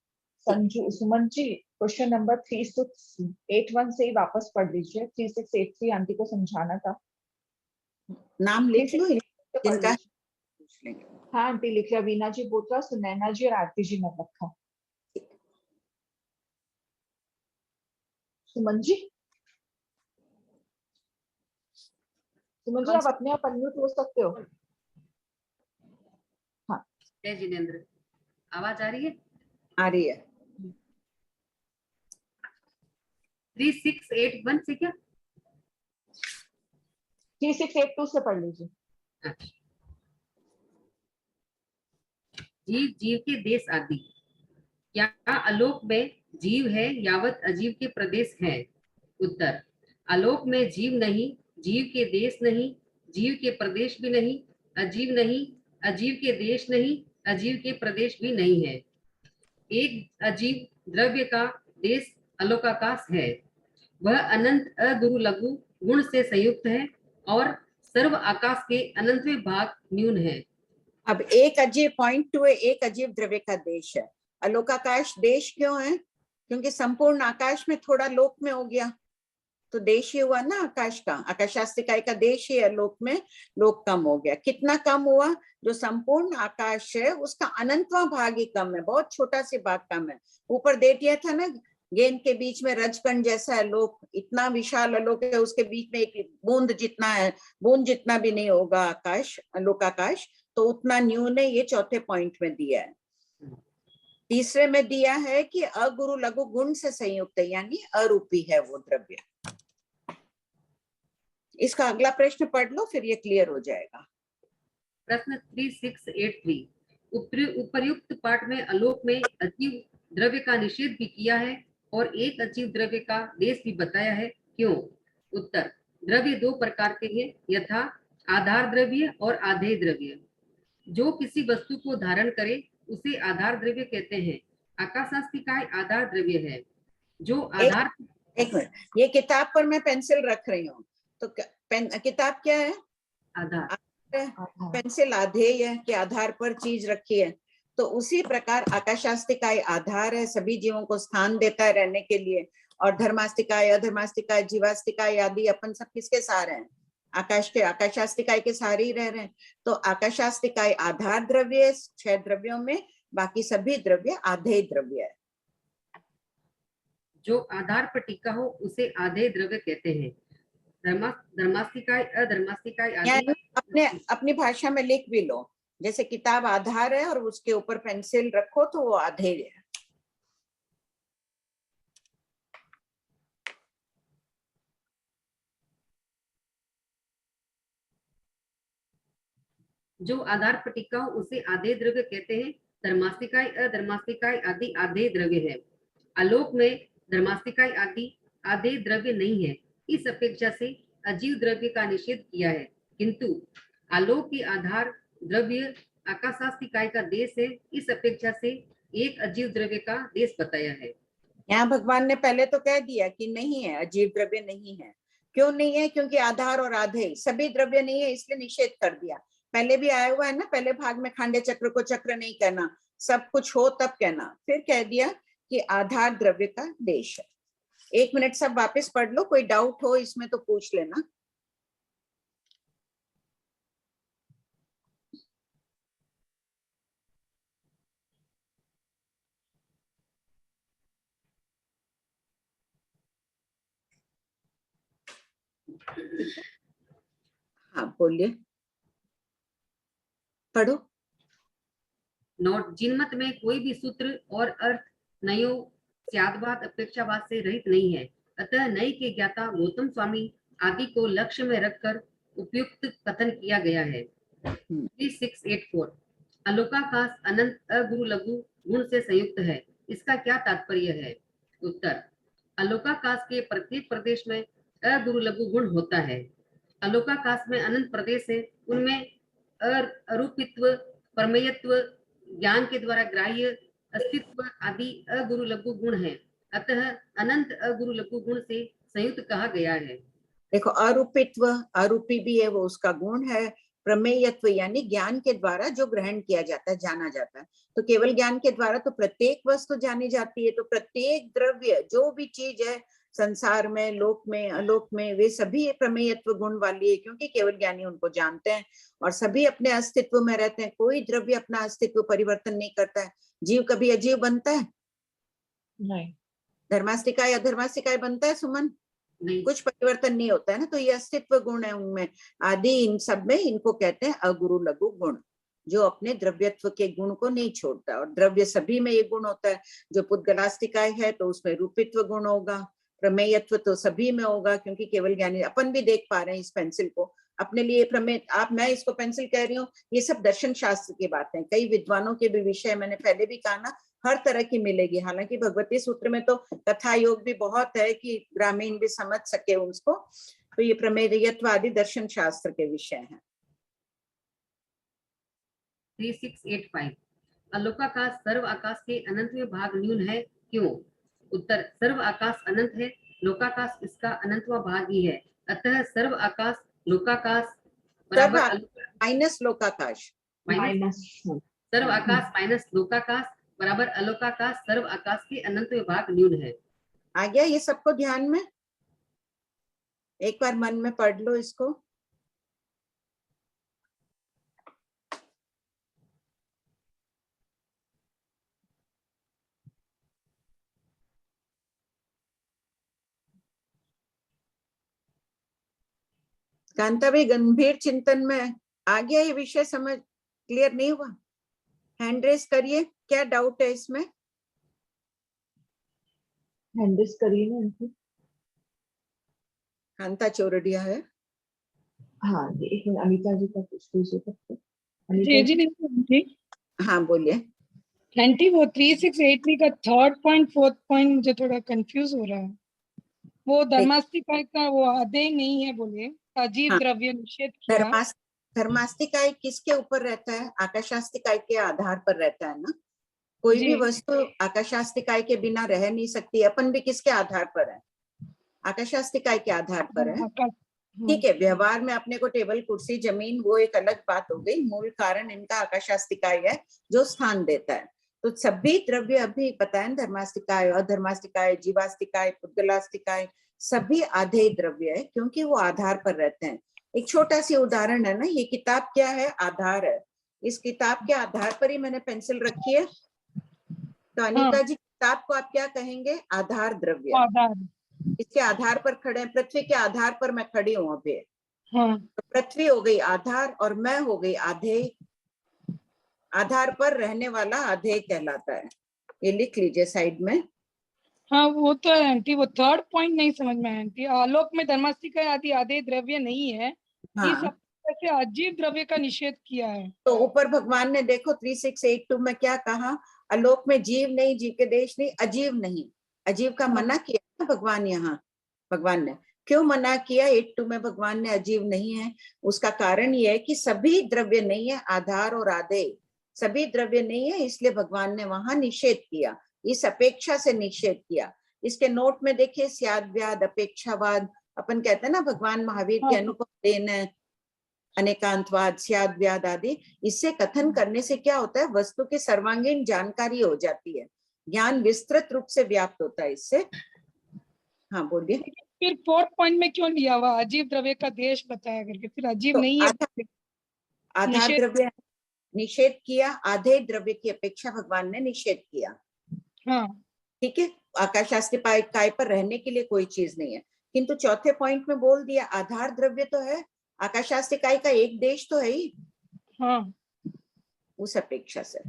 संजू सुमन जी क्वेश्चन नंबर 3681 से ही वापस पढ़ लीजिए। 3683 आंटी को समझाना था। नाम लिख लो जिनका। हाँ आंटी लिख लिया, वीना जी बोतरा, सुनैना जी और आरती जी ने रखा। सुमन जी, सुमन जी आप अपने आप अनम्यूट हो सकते हो। हाँ जय जिनेन्द्र, आवाज आ रही है? आ रही है। 3681 से क्या? 3682 से पढ़ लीजिए। जीव जीव के देश आदि, क्या आलोक में जीव है यावत अजीव के प्रदेश है? उत्तर, आलोक में जीव नहीं, जीव के देश नहीं, जीव के प्रदेश भी नहीं, अजीव नहीं, अजीव के देश नहीं, अजीव के प्रदेश भी नहीं है। एक अजीव द्रव्य का देश आलोकाकाश है, वह अनंत अगुरु लघु गुण से संयुक्त है और सर्व आकाश के अनंतवें भाग न्यून है। अब एक अजीव पॉइंट 2 है, एक अजीव द्रव्य का देश है। अलोकाकाश देश क्यों है? क्योंकि संपूर्ण आकाश में थोड़ा लोक में हो गया तो देश ही हुआ ना आकाश का। आकाशास्तिकाय का देश ही है, लोक में लोक कम हो गया। कितना कम हुआ? जो संपूर्ण आकाश है उसका अनंतवां भाग ही कम है, बहुत छोटा सी भाग कम है। ऊपर दे दिया था ना, गेंद के बीच में रजकण जैसा है लोक, इतना विशाल आलोक है, उसके बीच में एक बूंद जितना है, बूंद जितना भी नहीं होगा आकाश, लोकाकाश, तो उतना न्यून है। ये चौथे पॉइंट में दिया है। तीसरे में दिया है कि अगुरु लघु गुण से संयुक्त है, यानी अरूपी है वो द्रव्य। इसका अगला प्रश्न पढ़ लो, फिर ये क्लियर हो जाएगा। प्रश्न 3683, उपर्युक्त पाठ में आलोक में अजीव द्रव्य का निषेध भी किया है और एक अजीव द्रव्य का देश भी बताया है, क्यों? उत्तर, द्रव्य 2 प्रकार के हैं, यथा आधार द्रव्य और आधेय द्रव्य। जो किसी वस्तु को धारण करे उसे आधार द्रव्य कहते हैं। आकाशास्तिकाय आधार द्रव्य है। जो आधार एक मिनट, ये किताब पर मैं पेंसिल रख रही हूँ, तो किताब क्या है? आधार। पेंसिल आधेय है कि आधार पर चीज रखी है, तो उसी प्रकार आकाशास्तिकाय आधार है, सभी जीवों को स्थान देता है रहने के लिए। और धर्मास्तिकाय, अधर्मास्तिकाय, जीवास्तिकाय आदि अपन सब किसके सारे हैं? आकाश के, आकाशास्तिकाय के सारे ही रह रहे हैं। तो आकाशास्तिकाय आधार द्रव्य 6 द्रव्यों में, बाकी सभी द्रव्य आधेय द्रव्य है। जो आधार पर टिका हो उसे आधेय द्रव्य कहते हैं। धर्मास्तिकाय, अधर्मास्तिकाय आदि अपनी भाषा में लिख भी लो, जैसे किताब आधार है और उसके ऊपर पेंसिल रखो तो वो आधेय है। जो आधार पर टिका हो उसे आधेय द्रव्य कहते हैं। धर्मास्तिकाय, अधर्मास्तिकाय आदि आधेय द्रव्य है। आलोक में धर्मास्तिकाय आदि आधेय द्रव्य नहीं है। इस अपेक्षा से अजीव द्रव्य का निषेध किया है, किंतु आलोक के आधार द्रव्य आकाशास्ति इकाई का देश है, इस अपेक्षा से एक अजीव द्रव्य का देश बताया है। यहाँ भगवान ने पहले तो कह दिया कि नहीं है, अजीव द्रव्य नहीं है। क्यों नहीं है? क्योंकि आधार और आधेय सभी द्रव्य नहीं है, इसलिए निषेध कर दिया। पहले भी आया हुआ है ना, पहले भाग में खांडे चक्र को चक्र नहीं कहना, सब कुछ हो तब कहना। फिर कह दिया कि आधार द्रव्य का देश है। 1 मिनट सब वापस पढ़ लो, कोई डाउट हो इसमें तो पूछ लेना। हाँ बोलिए, पढ़ो। नोट, जिनमत में कोई भी सूत्र और अर्थ नयो स्यादवाद अपेक्षावाद से रहित नहीं है, अतः नई के ज्ञाता गौतम स्वामी आदि को लक्ष्य में रखकर उपयुक्त कथन किया गया है। 3684 अलोकाकाश अनंत अगुरु लघु गुण से संयुक्त है, इसका क्या तात्पर्य है? उत्तर, अलोकाकाश के प्रत्येक प्रदेश में अगुरु लघु गुण होता है। अलोकाकाश में अनंत प्रदेश है, उनमें अरूपित्व, प्रमेयत्व, ज्ञान के द्वारा ग्राह्य अस्तित्व आदि अगुरु लघु गुण है, अतः अनंत अगुरु लघु गुण से संयुक्त कहा गया है। देखो, अरूपित्व, अरूपी भी है वो उसका गुण है। प्रमेयत्व यानी ज्ञान के द्वारा जो ग्रहण किया जाता है, जाना जाता है। तो केवल ज्ञान के द्वारा तो प्रत्येक वस्तु जानी जाती है, तो प्रत्येक द्रव्य जो भी चीज है संसार में, लोक में, अलोक में, वे सभी प्रमेयत्व गुण वाली है, क्योंकि केवल ज्ञानी उनको जानते हैं और सभी अपने अस्तित्व में रहते हैं। कोई द्रव्य अपना अस्तित्व परिवर्तन नहीं करता है। जीव कभी अजीव बनता है? नहीं। धर्मास्तिकाय अधर्मास्तिकाय बनता है सुमन? नहीं। कुछ परिवर्तन नहीं होता है ना। तो ये अस्तित्व गुण है उनमें, आदि इन सब में, इनको कहते हैं अगुरु लघु गुण, जो अपने द्रव्यत्व के गुण को नहीं छोड़ता। और द्रव्य सभी में ये गुण होता है। जो पुद्गलास्तिकाय है तो उसमें रूपित्व गुण होगा, प्रमेयत्व तो सभी में होगा, क्योंकि केवल ज्ञानी, अपन भी देख पा रहे हैं इस पेंसिल को अपने लिए प्रमेय, आप, मैं इसको पेंसिल कह रही हूँ, ये सब दर्शन शास्त्र की बातें। कई विद्वानों के भी विषय, मैंने पहले भी कहा ना, हर तरह की मिलेगी। हालांकि भगवती सूत्र में तो कथा योग भी बहुत है कि ग्रामीण भी समझ सके उसको। तो ये प्रमेयत्व आदि दर्शन शास्त्र के विषय हैं। 3685 अलोकाकाश सर्व आकाश के अनंत में भाग न्यून है, क्यों? उत्तर, सर्व आकाश अनंत है, लोकाकाश इसका अनंतवा भाग ही है, अतः सर्व आकाश लोकाकाश बराबर माइनस लोकाकाश, सर्व आकाश माइनस लोकाकाश बराबर अलोकाकाश सर्व आकाश के अनंत में भाग न्यून है। आ गया ये सबको ध्यान में? एक बार मन में पढ़ लो इसको। कांता भाई, गंभीर चिंतन में आ गया ये विषय? समझ क्लियर नहीं हुआ? हैंड रेस करिए, क्या डाउट है इसमें? हैंड रेस करिए ना इनको। कांता चौरडिया है। हाँ, एक मिनट, अनीता जी का पूछ लीजिए। जी हाँ बोलिए। आंटी, वो 3683 का थर्ड पॉइंट, फोर्थ पॉइंट मुझे थोड़ा कंफ्यूज हो रहा है। वो धर्मास्तिकाय का वो आधेय नहीं है बोले, अजीव द्रव्य निषेध किया। धर्मास्तिकाय किसके ऊपर रहता है? आकाशास्तिकाय के आधार पर रहता है ना। कोई भी वस्तु आकाशास्तिकाय के बिना रह नहीं सकती। अपन भी किसके आधार पर है? आकाशास्तिकाय के आधार पर है। ठीक है, व्यवहार में अपने को टेबल, कुर्सी, जमीन, वो एक अलग बात हो गई। मूल कारण इनका आकाशास्तिकाय है जो स्थान देता है। तो सभी द्रव्य अभी पता है, धर्मास्तिकाय, अधर्मास्तिकाय, जीवास्तिकाय, पुद्गलास्तिकाय, सभी आधेय द्रव्य है, क्योंकि वो आधार पर रहते हैं। एक छोटा सी उदाहरण है ना, ये किताब क्या है? आधार है। इस किताब के आधार पर ही मैंने पेंसिल रखी है। तो अनीता जी, किताब को आप क्या कहेंगे? आधार द्रव्य। आधार। इसके आधार पर खड़े हैं, पृथ्वी के आधार पर मैं खड़ी हूँ अभी। तो पृथ्वी हो गई आधार और मैं हो गई आधेय। आधार पर रहने वाला आधेय कहलाता है। ये लिख लीजिए साइड में। हाँ वो तो है आंटी, वो थर्ड पॉइंट नहीं समझ में आया आंटी। आलोक में धर्मास्तिकाय आदि आधेय द्रव्य नहीं है। हाँ। इस से अजीव द्रव्य का निषेध किया है। तो ऊपर भगवान ने देखो 3682 में क्या कहा? आलोक में जीव नहीं, जीव के देश नहीं, अजीव नहीं। अजीव का मना किया ना भगवान यहाँ। भगवान ने क्यों मना किया 8.2 में भगवान ने अजीव नहीं है? उसका कारण यह है कि सभी द्रव्य नहीं है, आधार और आधेय सभी द्रव्य नहीं है, इसलिए भगवान ने वहां निषेध किया, इस अपेक्षा से निषेध किया। इसके नोट में देखिए, स्याद्व्याद, अपेक्षावाद, अपन कहते हैं ना भगवान महावीर के अनुपम देन है, अनेकांतवाद, स्याद्व्याद आदि, इससे कथन करने से क्या होता है, वस्तु की सर्वांगीण जानकारी हो जाती है, ज्ञान विस्तृत रूप से व्याप्त होता है इससे। हाँ बोलिए। फिर 4th पॉइंट में क्यों लिया हुआ अजीव द्रव्य का देश बताया करके? फिर अजीव तो नहीं है, आधार द्रव्य निषेध किया, आधे द्रव्य की अपेक्षा भगवान ने निषेध किया। हाँ ठीक है, आकाशास्ति काय पर रहने के लिए कोई चीज नहीं है, किंतु चौथे पॉइंट में बोल दिया आधार द्रव्य तो है, आकाशास्ति काय का एक देश तो है ही। हाँ, उस अपेक्षा से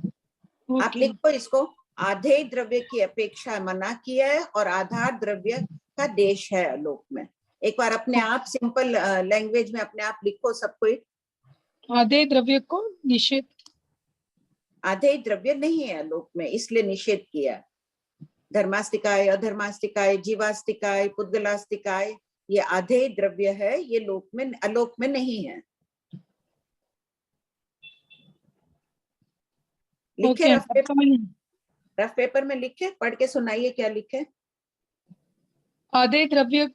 आप लिखो इसको, आधे द्रव्य की अपेक्षा मना किया है और आधार द्रव्य का देश है आलोक में। एक बार अपने आप सिंपल लैंग्वेज में अपने आप लिखो सब कोई। आधे द्रव्य को निषेध, आधे द्रव्य नहीं है आलोक में, इसलिए निषेध किया। धर्मास्तिकाय, अधर्मास्तिकाय, जीवास्तिकाय, पुद्गलास्तिकाय, ये आधे द्रव्य है, ये लोक में आलोक में नहीं है। लिखे रफ पेपर में लिखे, पढ़ के सुनाइए क्या लिखे। आधे द्रव्य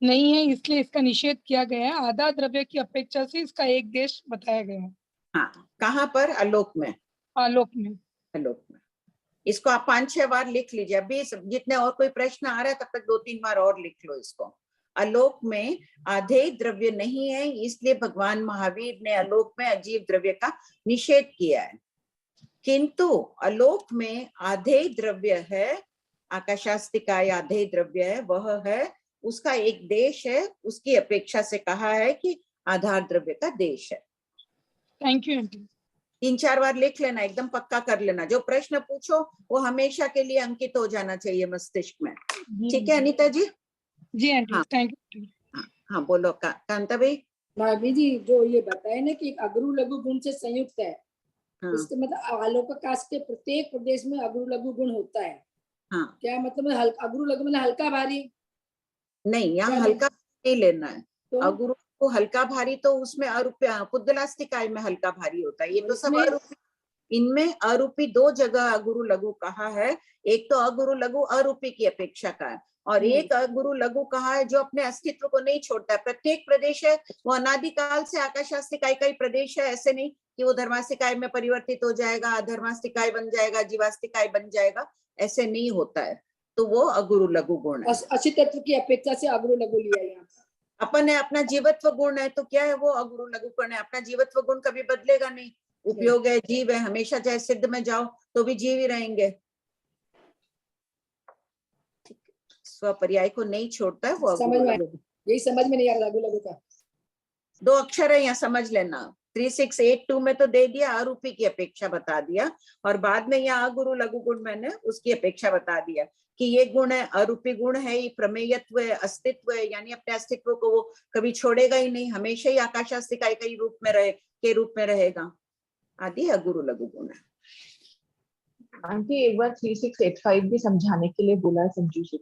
नहीं है इसलिए इसका निषेध किया गया है, आधा द्रव्य की अपेक्षा से इसका एक देश बताया गया है। हाँ, कहाँ पर? आलोक में। आलोक में, आलोक में। इसको आप 5-6 बार लिख लीजिए, अभी जितने और कोई प्रश्न आ रहा है तब तक 2-3 बार और लिख लो इसको। आलोक में आधे द्रव्य नहीं है, इसलिए भगवान महावीर ने आलोक में अजीव द्रव्य का निषेध किया है, किंतु आलोक में आधे द्रव्य है, आकाशास्तिकाय आधे द्रव्य है, वह है, उसका एक देश है, उसकी अपेक्षा से कहा है कि आधार द्रव्य का देश है। Thank you aunty. 3-4 बार लिख लेना, एकदम पक्का कर लेना, जो प्रश्न पूछो वो हमेशा के लिए अंकित हो जाना चाहिए मस्तिष्क में। ठीक है अनीता जी? जी आंटी, हाँ, थैंक यू। हाँ बोलो कांता भाई। भाभी जी, जो ये बताए ना कि अगरु लघु गुण से संयुक्त है, हाँ। इसका मतलब आलोकाकाश के प्रत्येक प्रदेश में अगरु लघु गुण होता है। हाँ। क्या मतलब अगरु लघु मतलब हल्का भारी? नहीं, यहाँ हल्का नहीं लेना है। तो अगुरु को हल्का भारी तो उसमें पुद्गलास्तिकाय में हल्का भारी होता है, ये तो सब अरूपी। इनमें अरूपी 2 जगह अगुरु लघु कहा है, एक तो अगुरु लघु अरूपी की अपेक्षा का है, और एक अगुरु लघु कहा है जो अपने अस्तित्व को नहीं छोड़ता है। प्रत्येक प्रदेश है वो अनादिकाल से आकाशास्तिकाय का ही प्रदेश है, ऐसे नहीं कि वो धर्मास्तिकाय में परिवर्तित हो जाएगा, अधर्मास्तिकाय बन जाएगा, जीवास्तिकाय बन जाएगा, ऐसे नहीं होता है। तो वो अगुरु लघु गुण है। अस्तित्व की अपेक्षा से अगुरु लघु लिया यहाँ अपन है, अपना जीवत्व गुण है, तो क्या है वो अगुरु लघु गुण है। अपना जीवत्व गुण कभी बदलेगा नहीं, उपयोग है, जीव है, हमेशा चाहे सिद्ध में जाओ तो भी जीव ही रहेंगे। स्वपर्याय को नहीं छोड़ता है वो अगुरु लघु। यही समझ में नहीं आ रहा अगुरु लघु का। 2 अक्षर है यहाँ, समझ लेना। 3682 में तो दे दिया अरूपी की अपेक्षा बता दिया, और बाद में यहाँ अगुरु लघु गुण मैंने उसकी अपेक्षा बता दिया कि ये गुण है, अरूपी गुण है, ये प्रमेयत्व है, अस्तित्व है, यानी अपने अस्तित्व को वो कभी छोड़ेगा ही नहीं, हमेशा ही आकाशास्तिकाय के रूप में रहेगा, आदि अगुरु लघु गुण है। आंटी एक बार 3685 भी समझाने के लिए बोला है संजू जी।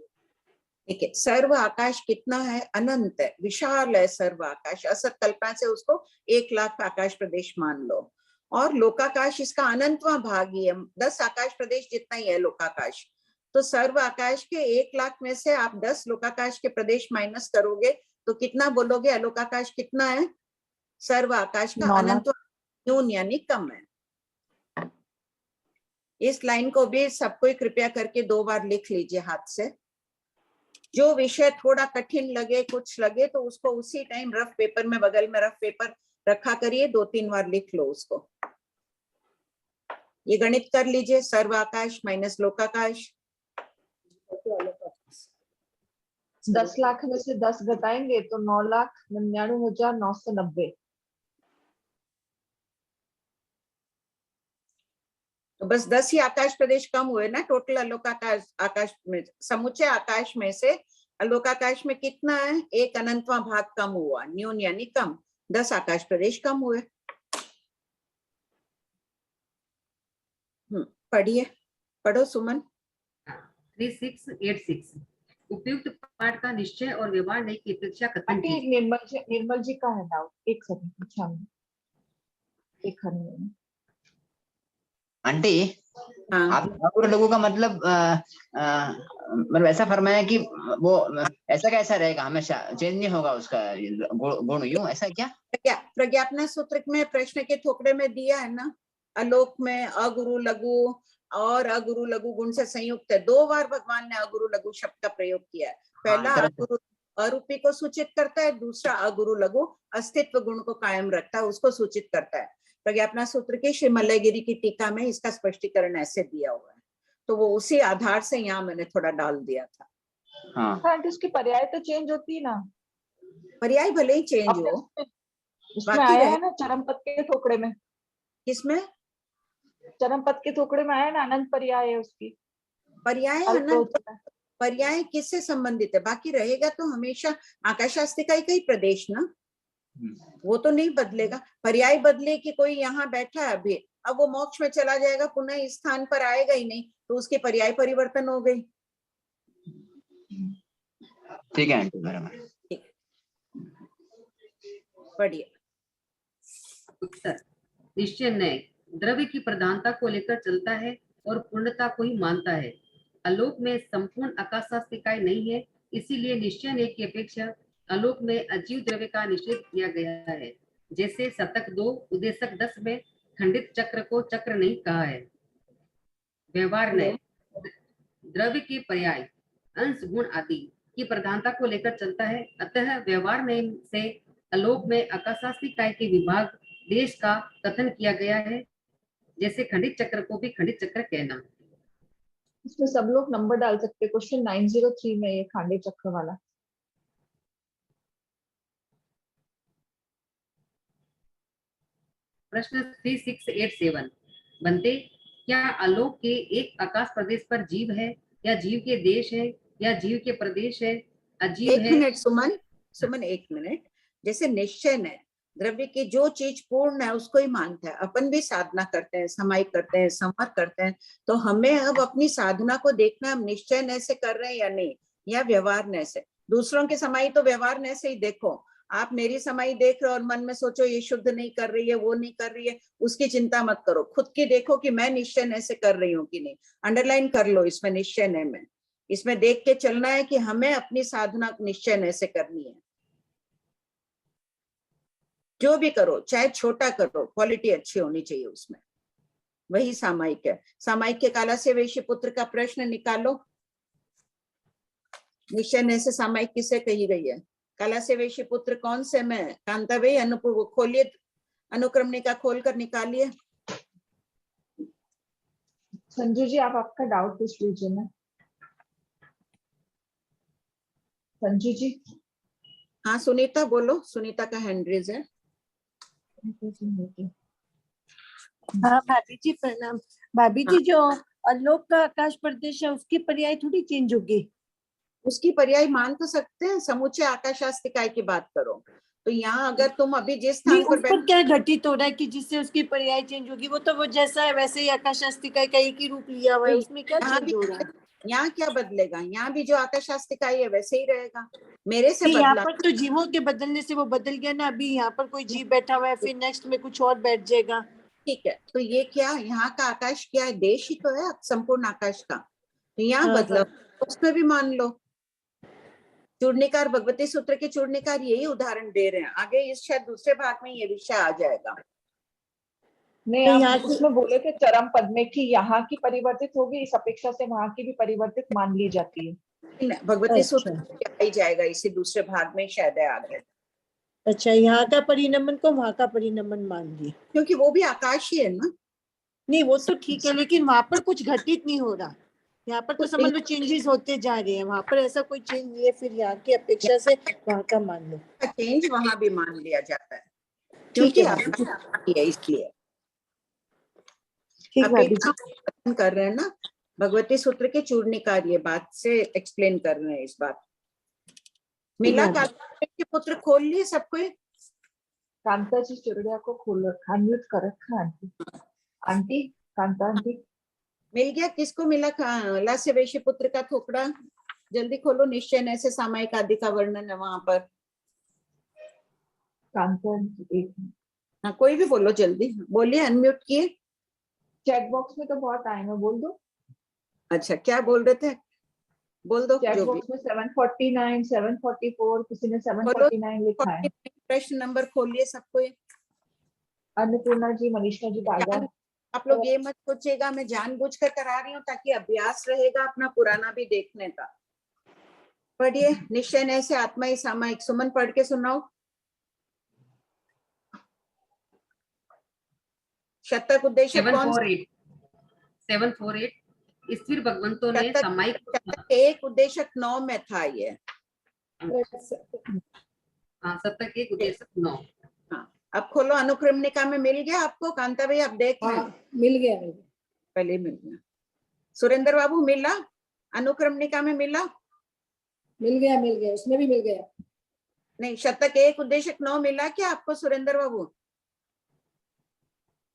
ठीक है, सर्व आकाश कितना है? अनंत है, विशाल है सर्व आकाश। असत कल्पना से उसको 1 लाख आकाश प्रदेश मान लो, और लोकाकाश इसका अनंतवां भाग ही है, 10 आकाश प्रदेश जितना ही है लोकाकाश। तो सर्व आकाश के 1 लाख में से आप 10 लोकाकाश के प्रदेश माइनस करोगे तो कितना बोलोगे? अलोकाकाश कितना है? सर्व आकाश का अनंत न्यून यानी कम है। इस लाइन को भी सबको कृपया करके 2 बार लिख लीजिए हाथ से। जो विषय थोड़ा कठिन लगे, कुछ लगे, तो उसको उसी टाइम रफ पेपर में, बगल में रफ पेपर रखा करिए, 2-3 बार लिख लो उसको। ये गणित कर लीजिए, सर्व आकाश माइनस लोकाकाश। 10 लाख में से 10 घटाएंगे तो 9,99,990। तो बस 10 ही आकाश प्रदेश कम हुए ना टोटल अलोकाकाश आकाश में, समुचे आकाश में से अलोकाकाश में कितना है? 1 अनंतवां भाग कम हुआ, न्यून यानी कम, 10 आकाश प्रदेश कम हुए। पढ़िए, पढ़ो सुमन। 3686 उपयुक्त पाठ का निश्चय और व्यवहार नहीं की अपेक्षा कथन आंटी की। निर्मल जी का है डाउट, एक सेकंड पूछा मैं, एक मिनट। आंटी आपने अगुरु लघु का मतलब ऐसा फरमाया कि वो ऐसा कैसा रहेगा, हमेशा चेंज नहीं होगा उसका गुण, यूं ऐसा क्या? प्रज्ञापना सूत्र में प्रश्न के थोकड़े में दिया है ना, आलोक में अगुरु लघु और अगुरु लघु गुण से संयुक्त है। 2 बार भगवान ने अगुरु लघु शब्द का प्रयोग किया है। पहला अगुरु अरूपी को सूचित करता है, दूसरा अगुरु लघु अस्तित्व गुण को कायम रखता है, उसको सूचित करता है। प्रज्ञापना सूत्र की श्री मल्लयगिरी की टीका में इसका स्पष्टीकरण ऐसे दिया हुआ है, तो वो उसी आधार से यहाँ मैंने थोड़ा डाल दिया था। हाँ, उसकी पर्याय तो चेंज होती है ना, पर्याय भले ही चेंज हो, उसमें आया है ना चरम पद के थोकड़े में। किसमें? चरम पद के थोकड़े में आया ना, अनंत पर्याय है उसकी। पर्याय अनंत पर्याय किससे संबंधित है? बाकी रहेगा तो हमेशा आकाशास्तिकाय का ही प्रदेश ना, वो तो नहीं बदलेगा। पर्याय बदले कि कोई यहाँ बैठा है अभी, अब वो मोक्ष में चला जाएगा, पुनः इस स्थान पर आएगा ही नहीं, तो उसके पर्याय परिवर्तन हो गई। ठीक है आंटी, बराबर। बढ़िया। उत्तर निश्चय नय द्रव्य की प्रधानता को लेकर चलता है और पूर्णता को ही मानता है। आलोक में संपूर्ण आकाशास्तिकाय नहीं है, इसीलिए निश्चय नय की अपेक्षा आलोक में अजीव द्रव्य का निषेध किया गया है। जैसे शतक 2 उद्देशक 10 में खंडित चक्र को चक्र नहीं कहा है। व्यवहार नय द्रव्य के पर्याय अंश गुण आदि की प्रधानता को लेकर चलता है, अतः व्यवहार नय से आलोक में आकाशास्तिकाय के विभाग देश का कथन किया गया है। जैसे खंडित चक्र को भी खंडित चक्र कहना। इसमें सब लोग नंबर डाल सकते हैं। क्वेश्चन 903 में ये खांडे चक्र वाला। प्रश्न 3687 बनते, क्या आलोक के एक आकाश प्रदेश पर जीव है, या जीव के देश है, या जीव के प्रदेश है, अजीव है? 1 मिनट सुमन 1 मिनट। जैसे निश्चय है, द्रव्य की जो चीज पूर्ण है उसको ही मानता है। अपन भी साधना करते हैं, समाई करते हैं, समर करते हैं, तो हमें अब अपनी साधना को देखना, हम निश्चय नय से कर रहे हैं या नहीं, या व्यवहार नय से। दूसरों की समाई तो व्यवहार नय से ही देखो। आप मेरी समाई देख रहे हो और मन में सोचो ये शुद्ध नहीं कर रही है, वो नहीं कर रही है, उसकी चिंता मत करो। खुद की देखो कि मैं निश्चय नय से कर रही हूँ कि नहीं। अंडरलाइन कर लो इसमें निश्चय नय में, इसमें देख के चलना है कि हमें अपनी साधना निश्चय नय से करनी है। जो भी करो, चाहे छोटा करो, क्वालिटी अच्छी होनी चाहिए उसमें। वही सामायिक है। सामायिक के काला से वेशी पुत्र का प्रश्न निकालो। निश्चय नय से सामायिक किसे कही गई है? काला से वेशी पुत्र कौन से में? कांता भाई अनुपूर्व खोलिए, अनुक्रमणिका खोलकर निकालिए। संजू जी आप आपका डाउट पूछ लीजिए ना। संजू जी। हाँ सुनीता बोलो, सुनीता का हैंड रेज है। हाँ भाभी जी प्रणाम। भाभी जी जो आलोक का आकाश प्रदेश है उसकी पर्याय थोड़ी चेंज होगी? उसकी पर्याय मान तो सकते हैं, समूचे आकाशास्तिकाय की बात करो तो यहाँ अगर तुम अभी जिस स्थान पर क्या घटित हो रहा है कि जिससे उसकी पर्याय चेंज होगी? वो तो वो जैसा है वैसे ही आकाशास्तिकाय का एक ही रूप लिया हुआ है, उसमें क्या चेंज हो रहा है? यहाँ क्या बदलेगा? यहाँ भी जो आकाशास्तिकाय है वैसे ही रहेगा। मेरे से यहाँ बदला पर तो जीवों के बदलने से वो बदल गया ना। अभी यहाँ पर कोई जीव बैठा हुआ है, फिर नेक्स्ट में कुछ और बैठ जाएगा। ठीक है, तो ये क्या यहाँ का आकाश क्या है? देश ही तो है संपूर्ण आकाश का, तो यहाँ बदलाव उसमें भी मान लो। चूर्णिकार भगवती सूत्र के चूर्णिकार यही उदाहरण दे रहे हैं। आगे इस शायद दूसरे भाग में ये विषय आ जाएगा। नहीं, आप उसमें बोले थे चरम पद में कि यहाँ की परिवर्तित होगी, इस अपेक्षा से वहां की भी परिवर्तित मान ली जाती है। भगवती सूत्र आ ही जाएगा इसी दूसरे भाग में शायद है आगे। अच्छा, यहाँ का परिणमन को वहां का परिणमन मान लिया, क्योंकि वो भी आकाश ही है ना। नहीं वो तो ठीक है, लेकिन वहां पर कुछ घटित नहीं हो रहा। यहाँ पर तो समझ लो चेंजेस होते जा रहे हैं, वहां पर ऐसा कोई चेंज नहीं है। फिर यहाँ की अपेक्षा से वहां का मान लो। चेंज वहां भी मान लिया जाता है क्योंकि है इसलिए। अपेक्षा कर रहे हैं ना, भगवती सूत्र के चूर्णिकार ये बात से एक्सप्लेन कर रहे हैं इस बात। मिला के पुत्र खोल लिए सबको? कांता जी चुरड़िया को खोल रखा, अनम्यूट कर रखा आंटी। आंटी कांता आंटी मिल गया? किसको मिला ला से वैश्य पुत्र का थोकड़ा? जल्दी खोलो, निश्चय न से सामायिक आदि का वर्णन है वहां पर। हाँ कोई भी बोलो, जल्दी बोलिए, अनम्यूट किए। चैट बॉक्स में तो बहुत टाइम है, बोल दो। अच्छा क्या बोल रहे थे, बोल दो। चैट जो भी बॉक्स में 749, 744, किसी ने 749 लिखा है। प्रश्न नंबर खोलिए सबको। अन्नपूर्णा जी, मनीषा जी, टाइगर। आप लोग ये मत सोचिएगा मैं जानबूझकर करा रही हूँ, ताकि अभ्यास रहेगा अपना पुराना भी देखने का। पढ़िए, निश्चय न से आत्मा ही सामायिक। सुमन पढ़ के सुनाओ। शतक उद्देश्य कौन? 748 स्थिर भगवंतों ने सामायिक एक उद्देश्य 9 में था ये। हाँ, शतक एक उद्देश्य 9। हाँ अब खोलो, अनुक्रमणिका में मिल गया आपको? कांता भाई आप देख रहे हैं? मिल गया पहले मिल गया। सुरेंद्र बाबू मिला? अनुक्रमणिका में मिला? मिल गया, उसमें भी मिल गया। नहीं, शतक एक उद्देश्य 9 मिला क्या आपको सुरेंद्र बाबू?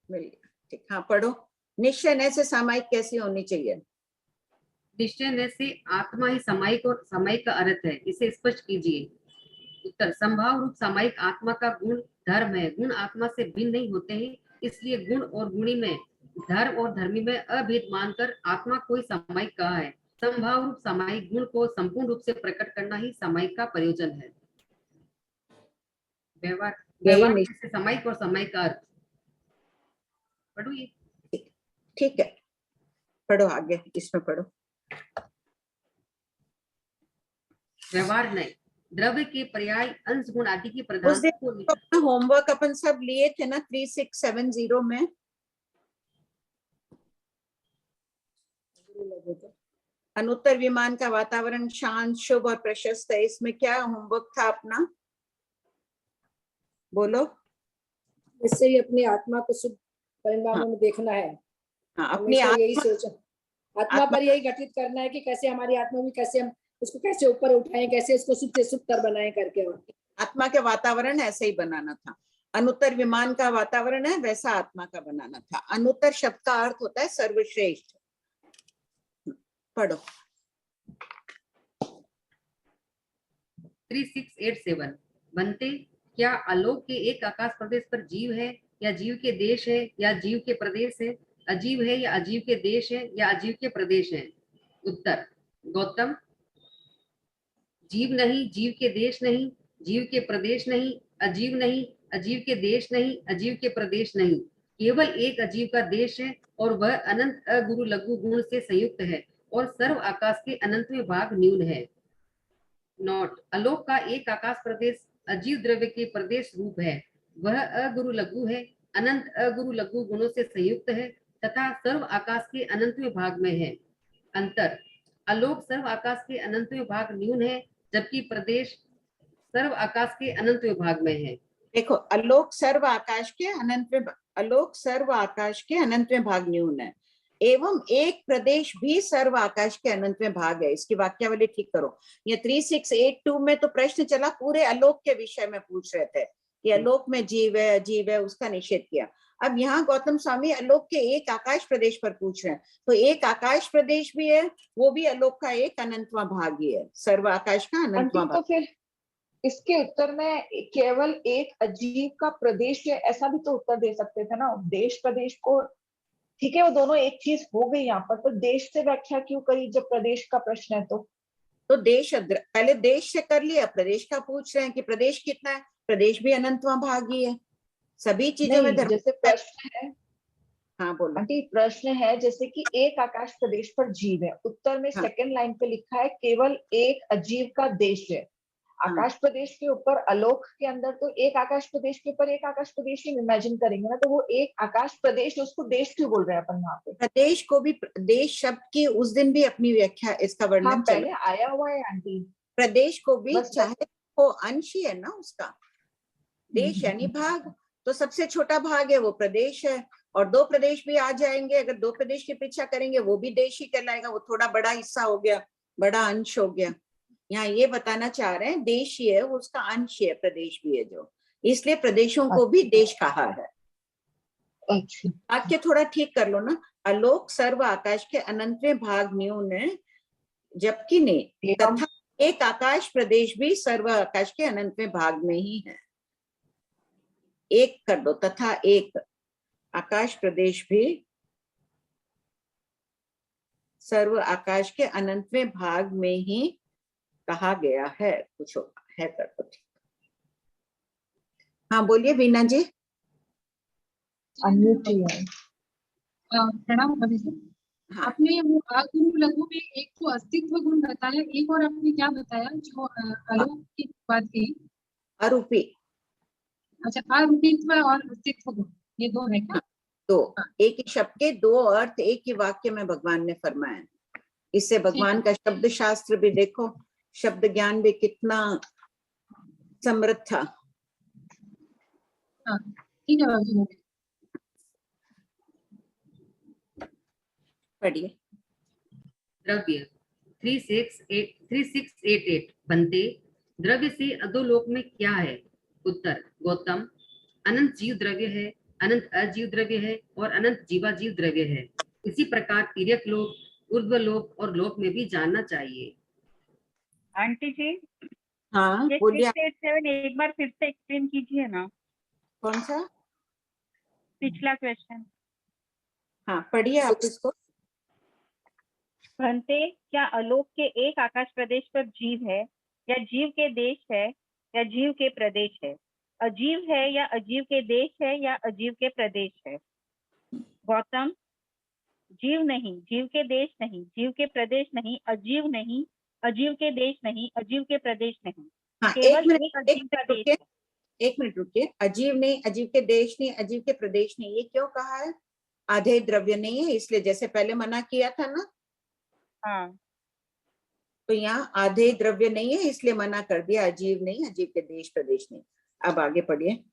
मिल गया, ठीक। हाँ पढ़ो, निश्चय न से सामायिक कैसी होनी चाहिए? निश्चय न से आत्मा ही सामायिक और सामायिक का अर्थ है, इसे स्पष्ट कीजिए। उत्तर, संभाव रूप सामायिक आत्मा का गुण धर्म है। गुण आत्मा से भिन्न नहीं होते हैं, इसलिए गुण और गुणी में, धर्म और धर्मी में अभेद मानकर आत्मा को ही सामायिक कहा है। संभाव रूप सामायिक गुण को संपूर्ण रूप से प्रकट करना ही सामायिक का प्रयोजन है। व्यवहार से सामायिक और सामायिक का अर्थ पढ़ो ये। ठीक है, पढ़ो आगे, इसमें पढ़ो। व्यवहार नहीं, द्रव्य के पर्याय, अंश, गुण आदि की प्रधानता को। अपना होमवर्क अपन सब लिए थे ना 3670 में। अनुत्तर विमान का वातावरण शांत, शुभ और प्रशस्त है। इसमें क्या होमवर्क था अपना, बोलो? इससे ही अपनी आत्मा को शुभ परिणामों में देखना है। हाँ, अपनी यही सोच, आत्मा पर यही घटित करना है कि कैसे हमारी आत्मा भी, कैसे हम उसको कैसे ऊपर उठाएं, कैसे इसको शुभ से शुभतर बनाएं करके। आत्मा के वातावरण ऐसे ही बनाना था। अनुत्तर विमान का वातावरण है, वैसा आत्मा का बनाना था। अनुत्तर शब्द का अर्थ होता है सर्वश्रेष्ठ। पढ़ो। 3687 बनते, क्या आलोक के एक आकाश प्रदेश पर जीव है या जीव के देश है या जीव के प्रदेश है? अजीव है या अजीव के देश है या अजीव के प्रदेश है? उत्तर, गौतम, जीव नहीं, जीव के देश नहीं, जीव के प्रदेश नहीं, अजीव नहीं, अजीव के देश नहीं, अजीव के प्रदेश नहीं। केवल एक अजीव का देश है और वह अनंत अगुरु लघु गुण से संयुक्त है और सर्व आकाश के अनंतवें भाग न्यून है। नोट, आलोक का एक आकाश प्रदेश अजीव द्रव्य के प्रदेश रूप है। वह अगुरु लघु है, अनंत अगुरु लघु गुणों से संयुक्त है तथा सर्व आकाश के अनंतवें भाग में है। अंतर, आलोक सर्व आकाश के अनंतवें भाग न्यून है, जबकि प्रदेश सर्व आकाश के अनंतवें भाग में है। देखो, आलोक सर्व आकाश के अनंतवें भाग न्यून है, एवं एक प्रदेश भी सर्व आकाश के अनंतवें भाग है। इसकी वाक्यावली ठीक करो। ये 3682 में तो प्रश्न चला पूरे आलोक के विषय में पूछ रहे थे कि आलोक में जीव है, अजीव है, उसका निषेध किया। अब यहाँ गौतम स्वामी आलोक के एक आकाश प्रदेश पर पूछ रहे हैं, तो एक आकाश प्रदेश भी है, वो भी आलोक का एक अनंतवां भाग ही है, सर्व आकाश का अनंतवां भाग। तो फिर इसके उत्तर में केवल एक अजीव का प्रदेश है, ऐसा भी तो उत्तर दे सकते थे ना। देश प्रदेश को, ठीक है, वो दोनों एक चीज हो गई यहाँ पर, तो देश से व्याख्या क्यों करी जब प्रदेश का प्रश्न है? तो देश, पहले देश से कर लिया, प्रदेश का पूछ रहे हैं कि प्रदेश कितना है। प्रदेश भी अनंतवां भाग ही है, सभी चीजों में जैसे प्रश्न है। हाँ बोलो आंटी, प्रश्न है जैसे कि एक आकाश प्रदेश पर जीव है, उत्तर में सेकंड लाइन पे लिखा है केवल एक अजीव का देश है। आकाश प्रदेश के ऊपर आलोक के अंदर तो एक आकाश प्रदेश के ऊपर एक आकाश प्रदेश ही इमेजिन करेंगे ना, तो वो एक आकाश प्रदेश, उसको देश क्यों बोल रहे हैं अपन यहाँ पे? प्रदेश को भी, देश शब्द की उस दिन भी अपनी व्याख्या, इसका वर्णन पहले आया हुआ है आंटी। प्रदेश को भी चाहे वो अंश ही है ना उसका, देश यानी भाग, तो सबसे छोटा भाग है वो प्रदेश है। और दो प्रदेश भी आ जाएंगे, अगर दो प्रदेश की परीक्षा करेंगे वो भी देश ही कहलाएगा, वो थोड़ा बड़ा हिस्सा हो गया, बड़ा अंश हो गया। यहाँ ये बताना चाह रहे हैं देश ही है, वो उसका अंश है, प्रदेश भी है जो, इसलिए प्रदेशों को भी देश कहा है। वाक्य थोड़ा ठीक कर लो ना। आलोक सर्व आकाश के अनंतवें भाग न्यून है, जबकि नहीं, तथा एक आकाश प्रदेश भी सर्व आकाश के अनंतवें भाग में ही है। एक कर दो, तथा एक आकाश प्रदेश भी सर्व आकाश के अनंतवें भाग में ही कहा गया है। कुछ है कर दो, ठीक। हाँ बोलिए वीना जी। प्रणाम भाभी जी। हाँ। आपने वो आगुरु लघु में एक तो अस्तित्व गुण बताया, एक और आपने क्या बताया जो आलोक की बात की? अरूपी। अच्छा, अरूपित्व और अस्तित्व गुण, ये दो है क्या? तो एक ही शब्द के दो अर्थ एक ही वाक्य में भगवान ने फरमाया। इससे भगवान का शब्द शास्त्र भी देखो, शब्द ज्ञान भी कितना समृद्ध था। ठीक है भाभी। पढ़िए। द्रव्य 3688 बनते, द्रव्य से अधोलोक में क्या है? उत्तर, गौतम, अनंत जीव द्रव्य है, अनंत अजीव द्रव्य है और अनंत जीवाजीव द्रव्य है। इसी प्रकार तिर्यक लोक, ऊर्ध्व लोक और लोक में भी जानना चाहिए। आंटी जी, हाँ ये बोलिए। 687 एक बार फिर से एक्सप्लेन कीजिए ना। कौन सा? पिछला क्वेश्चन। हाँ पढ़िए आप इसको। भंते, क्या आलोक के एक आकाश प्रदेश पर जीव है या जीव के देश है या जीव के प्रदेश है? अजीव है या अजीव के देश है या अजीव के प्रदेश है? गौतम, जीव नहीं, जीव के देश नहीं, जीव के प्रदेश नहीं, अजीव नहीं, अजीव के देश नहीं, अजीव के प्रदेश नहीं। हाँ, केवल एक अजीव का देश है। एक मिनट रुकिए। अजीव नहीं, अजीव के देश नहीं, अजीव के प्रदेश नहीं, ये क्यों कहा है? आधे द्रव्य नहीं है इसलिए, जैसे पहले मना किया था ना। हाँ, तो यहाँ आधे द्रव्य नहीं है इसलिए मना कर दिया, अजीव नहीं, अजीव के देश प्रदेश नहीं। अब आगे पढ़िए।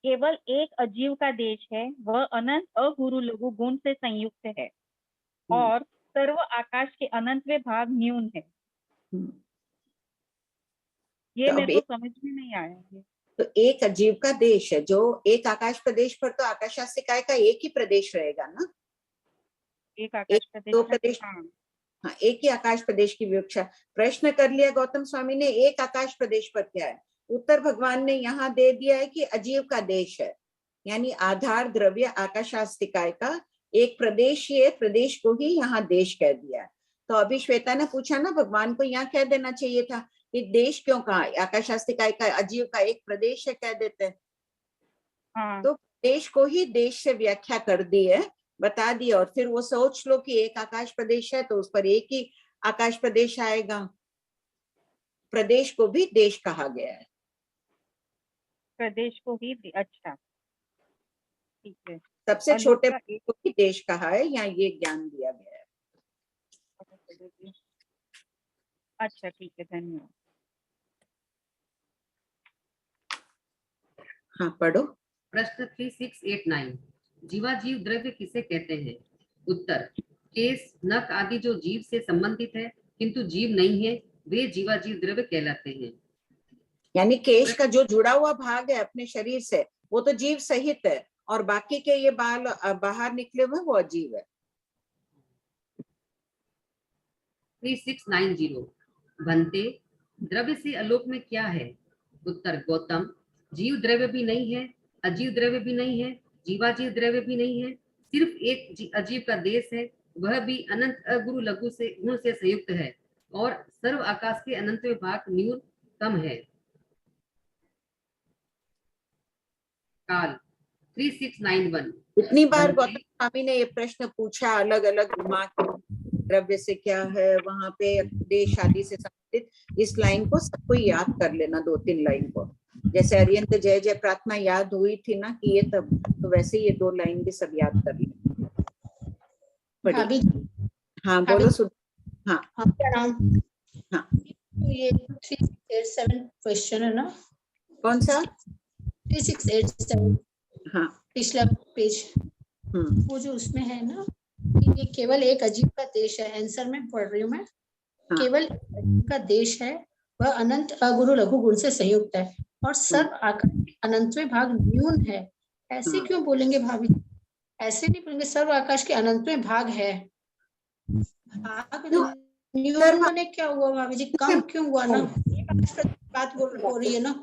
केवल एक अजीव का देश है, वह अनंत अगुरु लघु गुण से संयुक्त है और सर्व आकाश के अनंतवें भाग न्यून है। ये तो मेरे को समझ में नहीं आया है। तो एक अजीव का देश है, जो एक आकाश प्रदेश पर तो आकाशास्तिकाय का एक ही प्रदेश रहेगा ना। एक आकाश प्रदेश, दो प्रदेश। हाँ, एक ही आकाश प्रदेश की विवक्षा। प्रश्न कर लिया गौतम स्वामी ने, एक आकाश प्रदेश पर क्या है? उत्तर भगवान ने यहाँ दे दिया है कि अजीव का देश है, यानी आधार द्रव्य आकाशास्तिकाय का एक प्रदेश ही है, प्रदेश को ही यहाँ देश कह दिया। तो अभी श्वेता ने पूछा ना, भगवान को यहाँ कह देना चाहिए था कि देश क्यों कहा? आकाशास्तिकाय का अजीव का एक प्रदेश है कह देते। तो देश को ही देश से व्याख्या कर दी है, बता दिया। और फिर वो सोच लो कि एक आकाश प्रदेश है तो उस पर एक ही आकाश प्रदेश आएगा। प्रदेश को भी देश कहा गया है। प्रदेश को ही, अच्छा ठीक है। सबसे छोटे को भी देश कहा है, यहाँ ये ज्ञान दिया गया है। अच्छा ठीक है, धन्यवाद। हाँ पढ़ो। प्रश्न 3689, जीवाजीव द्रव्य किसे कहते हैं? उत्तर, केस, नख आदि जो जीव से संबंधित है किंतु जीव नहीं है, वे जीवाजीव द्रव्य कहलाते हैं। यानी केश का जो जुड़ा हुआ भाग है अपने शरीर से, वो तो जीव सहित है, और बाकी के ये बाल बाहर निकले हुए वो अजीव है। 3690, भंते, द्रव्य से आलोक में क्या है? उत्तर, गौतम, जीव द्रव्य भी नहीं है, अजीव द्रव्य भी नहीं है, जीवाजीव द्रव्य भी नहीं है, सिर्फ एक अजीव का देश है, वह भी अनंत अगुरु लघु से गुण से संयुक्त है और सर्व आकाश के अनंतवें भाग न्यून कम है। काल 3691, इतनी बार गौतम स्वामी ने ये प्रश्न पूछा, अलग अलग द्रव्य से क्या है, वहां पे देश आदि से संबंधित। इस लाइन को सबको याद कर लेना, 2-3 लाइन को। जैसे अरियंत जय जय प्रार्थना याद हुई थी ना कि ये तब, तो वैसे ये 2 लाइन भी सब याद कर लेना। हाँ बोलो सुन। हाँ हाँ, तो ये 3687 क्वेश्चन है ना? कौन सा? 3687। हाँ पिछला पेज। वो जो उसमें है ना कि ये केवल एक अजीब का देश है। आंसर में पढ़ रही हूँ मैं। केवल का देश है, वह अनंत अगुरु लघु गुण से संयुक्त है और सर्व आकाश के अनंतवें भाग न्यून है। ऐसे क्यों बोलेंगे भाभी? ऐसे नहीं बोलेंगे, सर्व आकाश के अनंतवें भाग है। भाग न्यून माने क्या हुआ भाभी जी? कम क्यों हुआ ना? बात हो रही है ना,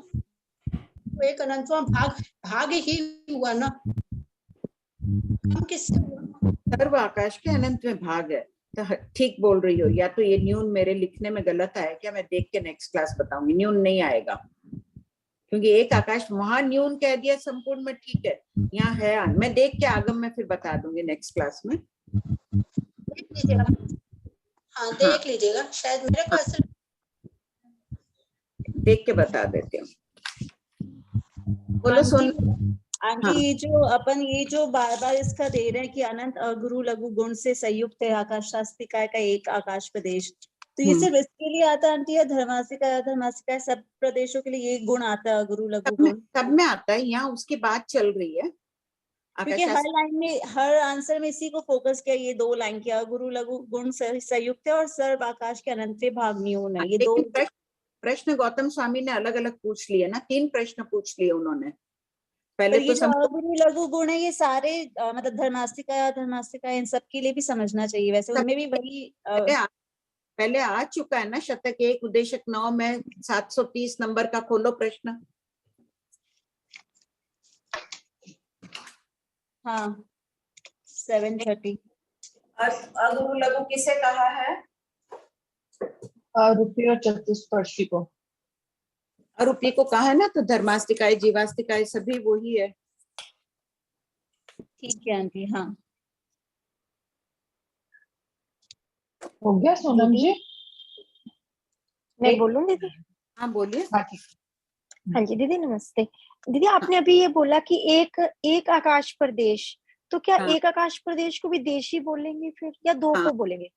तो एक अनंतवां भाग ही हुआ ना, कम किससे हुआ? सर्व आकाश के अनंत में भाग है, तो ठीक बोल रही हो। या तो ये न्यून मेरे लिखने में गलत है क्या, मैं देख के नेक्स्ट क्लास बताऊंगी। न्यून नहीं आएगा क्योंकि एक आकाश, वहां न्यून कह दिया संपूर्ण में, ठीक है, यहाँ है। मैं देख के आगम में फिर बता दूंगी नेक्स्ट क्लास में। देख लीजिएगा। हाँ देख लीजिएगा, शायद मेरे को ऐसा देख के बता देते हूँ। बोलो सोन। आंटी ये जो अपन ये जो बार बार इसका दे रहे हैं कि अनंत गुरु लघु गुण से संयुक्त है आकाश शास्त्रिका का एक आकाश प्रदेश, तो ये सिर्फ इसके लिए आता है आंटी, या धर्मासिका सब प्रदेशों के लिए ये गुण आता है गुरु लघु गुण? सब में आता है। यहाँ उसकी बात चल रही है क्योंकि हर लाइन में, हर आंसर में इसी को फोकस किया, ये 2 लाइन किया, गुरु लघु गुण संयुक्त है और सर्व आकाश के अनंत भाग न्यून है। ये 2 प्रश्न गौतम स्वामी ने अलग अलग पूछ लिए ना, 3 प्रश्न पूछ लिए उन्होंने। पहले ये तो गुरु लघु गुण है, ये सारे मतलब धर्मास्तिका इन सब के लिए भी समझना चाहिए। वैसे उनमें भी वही पहले आ चुका है ना, शतक 1 उद्देशक 9 में 730 नंबर का खोलो प्रश्न। हाँ 730। गुरु लघु किसे कहा है? रूपी और चतुष्पर्शी को। रूपी को कहा है ना, तो धर्मास्तिकाय जीवास्तिकाय सभी वही है। ठीक है आंटी। हाँ हो गया सोनम जी? मैं बोलूं दीदी? हाँ बोलिए। हाँ जी दीदी नमस्ते। दीदी आपने अभी ये बोला कि एक आकाश प्रदेश, तो क्या एक आकाश प्रदेश को भी देश ही बोलेंगे फिर, या 2 को बोलेंगे?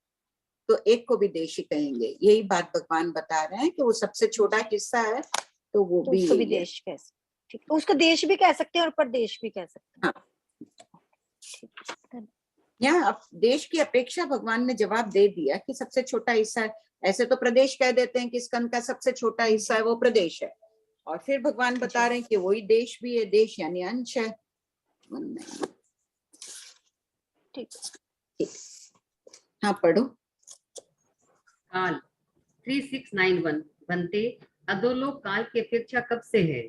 तो एक को भी देश ही कहेंगे। यही बात भगवान बता रहे हैं कि वो सबसे छोटा हिस्सा है, तो वो भी उसको भी देश कह सकते। ठीक, तो उसको देश भी कह सकते हैं और प्रदेश भी कह सकते हैं। यहाँ अब देश की अपेक्षा भगवान ने जवाब दे दिया कि सबसे छोटा हिस्सा है। ऐसे तो प्रदेश कह देते हैं कि स्कंद का सबसे छोटा हिस्सा है वो प्रदेश है, और फिर भगवान बता रहे हैं कि वही देश भी है। देश यानी अंश है। ठीक। हाँ पढ़ो। काल 3691 बनते अधोलोक काल की अपेक्षा कब से है?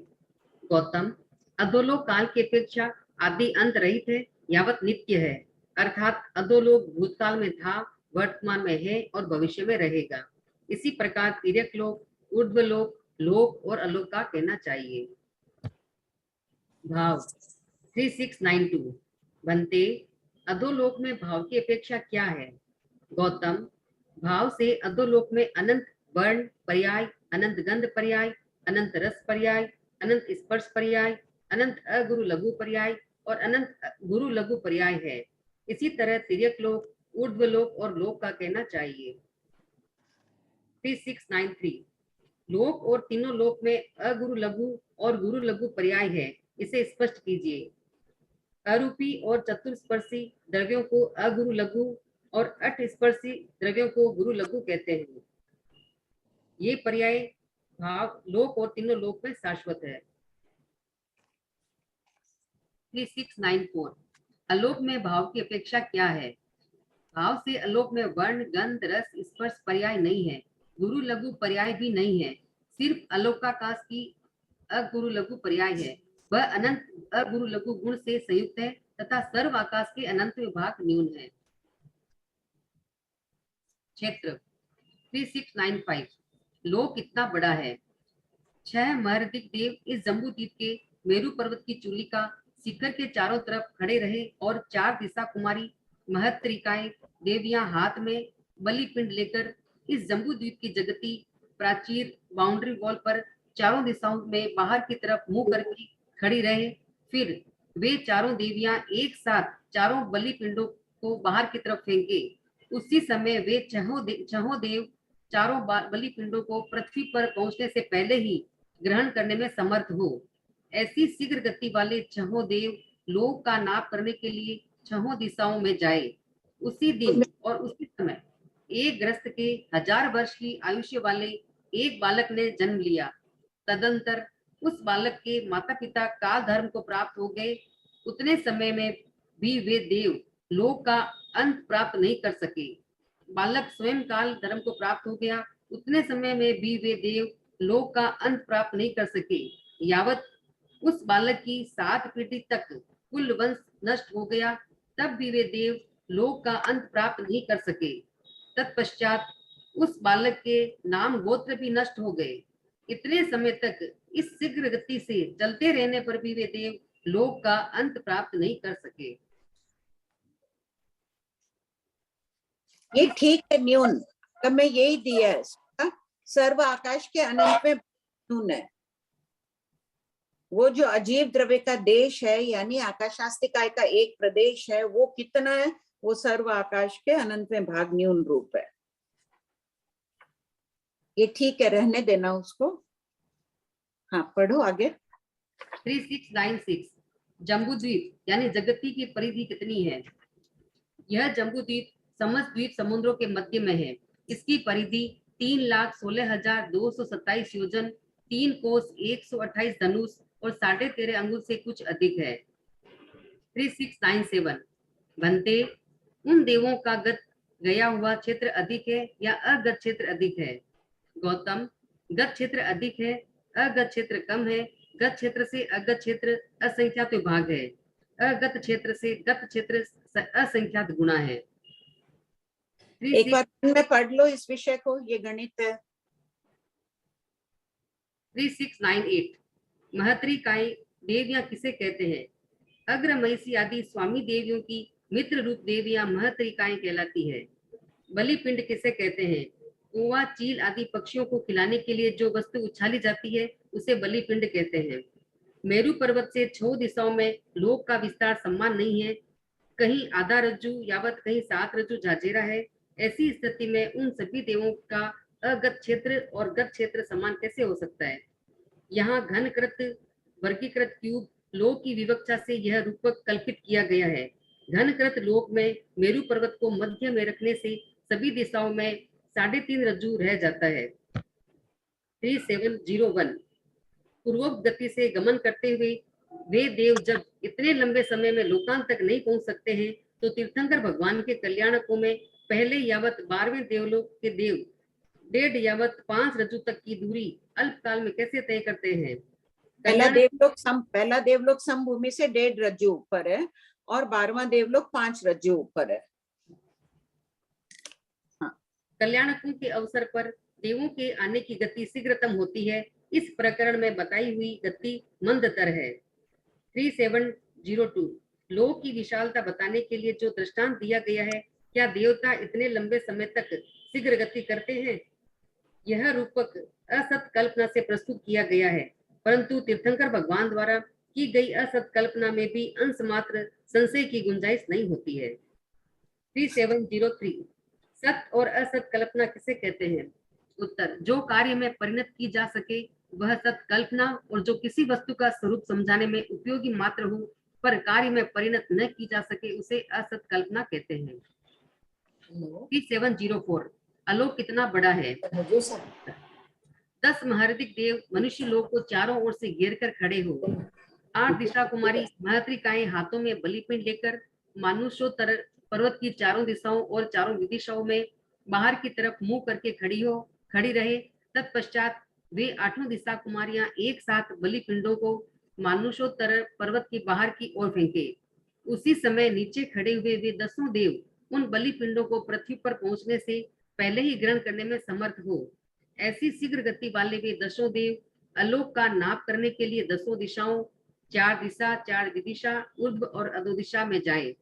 गौतम, अधोलोक काल की अपेक्षा आदि अंत रहित है, यावत नित्य है। अर्थात अधोलोक भूतकाल में था, वर्तमान में है और भविष्य में रहेगा। इसी प्रकार तिर्यक लोक, ऊर्ध्वलोक, लोक और अलोक का कहना चाहिए। भाव 3692 बनते अधोलोक में भाव की अपेक्षा क्या है? गौतम, भाव से अधोलोक में अनंत वर्ण पर्याय, अनंत गंध पर्याय, अनंत रस पर्याय, अनंत स्पर्श पर्याय, अनंत अगुरु लघु पर्याय और अनंत गुरु लघु पर्याय है। इसी तरह तिर्यक लोक, ऊर्ध्वलोक और लोक का कहना चाहिए। 3693 लोक और तीनों लोक में अगुरु लघु और गुरु लघु पर्याय है, इसे स्पष्ट कीजिए। अरूपी और चतुर्स्पर्शी द्रव्यों को अगुरु लघु और 8 स्पर्शी द्रव्यों को गुरु लघु कहते हैं। ये पर्याय भाव लोक और तीनों लोक में शाश्वत है। 3694 अलोक में भाव की अपेक्षा क्या है? भाव से अलोक में वर्ण गंध रस स्पर्श पर्याय नहीं है, गुरु लघु पर्याय भी नहीं है, सिर्फ अलोकाकाश की अगुरु लघु पर्याय है। वह अनंत अगुरु लघु गुण से संयुक्त है तथा सर्व आकाश के अनंत विभाग न्यून है। क्षेत्र 3695 लोक कितना बड़ा है? 6 महर्दिक देव इस जम्बूद्वीप के मेरू पर्वत की चूली का शिखर के चारों तरफ खड़े रहे और 4 दिशा कुमारी महत्रिकाएं देवियां हाथ में बलि पिंड लेकर इस जम्बूद्वीप की जगती प्राचीर बाउंड्री वॉल पर चारों दिशाओं में बाहर की तरफ मुंह करके खड़ी रहे। फिर वे चारों देवियां एक साथ चारों बलि पिंडों को बाहर की तरफ फेंके। उसी समय वे छहों देव चारों बलि पिंडों को पृथ्वी पर पहुंचने से पहले ही ग्रहण करने में समर्थ हो। ऐसी शीघ्र गति वाले छहों देव लोक का नाप करने के लिए छहों दिशाओं में जाए। उसी दिन और उसी समय एक ग्रस्त के 1000 वर्ष की आयुष्य वाले एक बालक ने जन्म लिया। तदंतर उस बालक के माता पिता काल धर्म को प्राप्त हो गए। उतने समय में भी वे देव लोक का अंत प्राप्त नहीं कर सके। बालक स्वयं काल धर्म को प्राप्त हो गया, उतने समय में भी वे देव लोक का अंत प्राप्त नहीं कर सके। यावत उस बालक की 7 पीढ़ी तक कुल वंश नष्ट हो गया, तब भी वे देव लोक का अंत प्राप्त नहीं कर सके। तत्पश्चात उस बालक के नाम गोत्र भी नष्ट हो गए। इतने समय तक इस शीघ्र गति से चलते रहने पर भी वे देव लोक का अंत प्राप्त नहीं कर सके। ये ठीक है न्यून, तो मैं यही दिया है, सर्व आकाश के अनंत में न्यून है। वो जो अजीब द्रव्य का देश है यानी आकाशास्तिकाय का एक प्रदेश है, वो कितना है? वो सर्व आकाश के अनंत में भाग न्यून रूप है। ये ठीक है, रहने देना उसको। हाँ पढ़ो आगे। 3696 जम्बूद्वीप यानी जगती की परिधि कितनी है? यह जम्बूद्वीप समस्त द्वीप समुद्रों के मध्य में है। इसकी परिधि 3,16,227 योजन, 3 कोस, 128 धनुष और 13.5 अंगुल से कुछ अधिक है। 3697 बनते उन देवों का गत गया हुआ क्षेत्र अधिक है या अगत क्षेत्र अधिक है? गौतम, गत क्षेत्र अधिक है, अगत क्षेत्र कम है। गत क्षेत्र से अगत क्षेत्र असंख्यात विभाग है, अगत क्षेत्र से गत क्षेत्र असंख्यात गुणा है। एक बार में पढ़ लो इस विषय को, ये गणित है। 3698 महत्रिकाएं देवियां किसे कहते हैं? अग्र, महिषी आदि स्वामी देवियों की मित्र रूप देवियां महत्रिकाएं कहलाती है। बलिपिंड किसे कहते हैं? कुआं, चील आदि पक्षियों को खिलाने के लिए जो वस्तु उछाली जाती है उसे बलिपिंड कहते हैं। मेरु पर्वत से 6 दिशाओं में लोक का विस्तार समान नहीं है, कहीं आधा रज्जु यावत, कहीं 7 रज्जु झाझेरा है। ऐसी स्थिति में उन सभी देवों का अगत क्षेत्र और गत क्षेत्र समान कैसे हो सकता है? यहाँ घनकृत वर्गीकृत क्यूब लोक की विवक्षा से यह रूपक कल्पित किया गया है। घनकृत लोक में मेरु पर्वत को मध्य में रखने से सभी दिशाओं में 3.5 रज्जु रह जाता है। 3701 पूर्वोक्त गति से गमन करते हुए वे देव जब इतने लंबे समय में लोकांत तक नहीं पहुंच सकते हैं, तो तीर्थंकर भगवान के कल्याणकों में पहले यावत 12वें देवलोक के देव 1.5 यावत 5 रज्जु तक की दूरी अल्प काल में कैसे तय करते हैं? पहला देवलोक समभूमि से 1.5 रज्जु ऊपर है और 12वां देवलोक 5 रज्जु ऊपर है। हाँ। कल्याणकों के अवसर पर देवों के आने की गति शीघ्रतम होती है। इस प्रकरण में बताई हुई गति मंदतर है। 3702 लोक की विशालता बताने के लिए जो दृष्टांत दिया गया है, क्या देवता इतने लंबे समय तक शीघ्र गति करते हैं? यह रूपक असत कल्पना से प्रस्तुत किया गया है, परंतु तीर्थंकर भगवान द्वारा की गई असत कल्पना में भी अंश मात्र संशय की गुंजाइश नहीं होती है। 3703 सत और असत कल्पना किसे कहते हैं? उत्तर, जो कार्य में परिणत की जा सके वह सत कल्पना, और जो किसी वस्तु का स्वरूप समझाने में उपयोगी मात्र हो पर कार्य में परिणत न की जा सके उसे असत कल्पना कहते हैं। 3704 आलोक कितना बड़ा है? 10 महारथिक देव मनुष्य लोक को चारों ओर से घेर कर खड़े हो। 8 दिशा कुमारी महत्रिकाएं हाथों में बलिपिंड लेकर मानुषोत्तर पर्वत की चारों दिशाओं और चारों विदिशाओं में बाहर की तरफ मुंह करके खड़ी रहे। तत्पश्चात वे 8 दिशा कुमारियां एक साथ बलिपिंडों को मानुषोत्तर पर्वत की बाहर की ओर फेंके। उसी समय नीचे खड़े हुए वे 10 देव उन बलिपिंडों को पृथ्वी पर पहुंचने से पहले ही ग्रहण करने में समर्थ हो। ऐसी शीघ्र गति वाले वे 10 देव आलोक का नाप करने के लिए 10 दिशाओं, 4 दिशा, 4 विदिशा, ऊर्ध्व और अधोदिशा में जाए।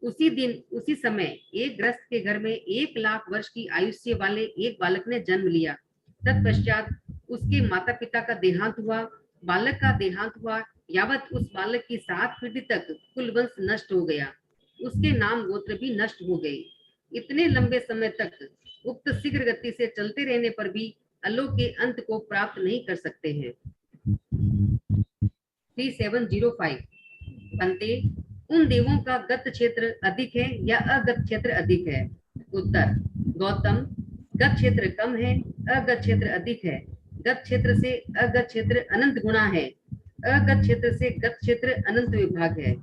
उसी दिन उसी समय एक गृहस्थ के घर में 1 लाख वर्ष की आयुष्य वाले एक बालक ने जन्म लिया। तत्पश्चात उसके माता पिता का देहांत हुआ। बालक का देहांत हुआ यावत उस बालक की 7 पीढ़ी तक कुल वंश नष्ट हो गया, उसके नाम गोत्र भी नष्ट हो गए। इतने लंबे समय तक उक्त शीघ्र गति से चलते रहने पर भी आलोक के अंत को प्राप्त नहीं कर सकते हैं। 3705 बनते उन देवों का गत क्षेत्र अधिक है या अगत क्षेत्र अधिक है? उत्तर, गौतम, गत क्षेत्र कम है, अगत क्षेत्र अधिक है। गत क्षेत्र से अगत क्षेत्र अनंत गुणा है, अगत क्षेत्र से गत क्षेत्र अनंत विभाग है।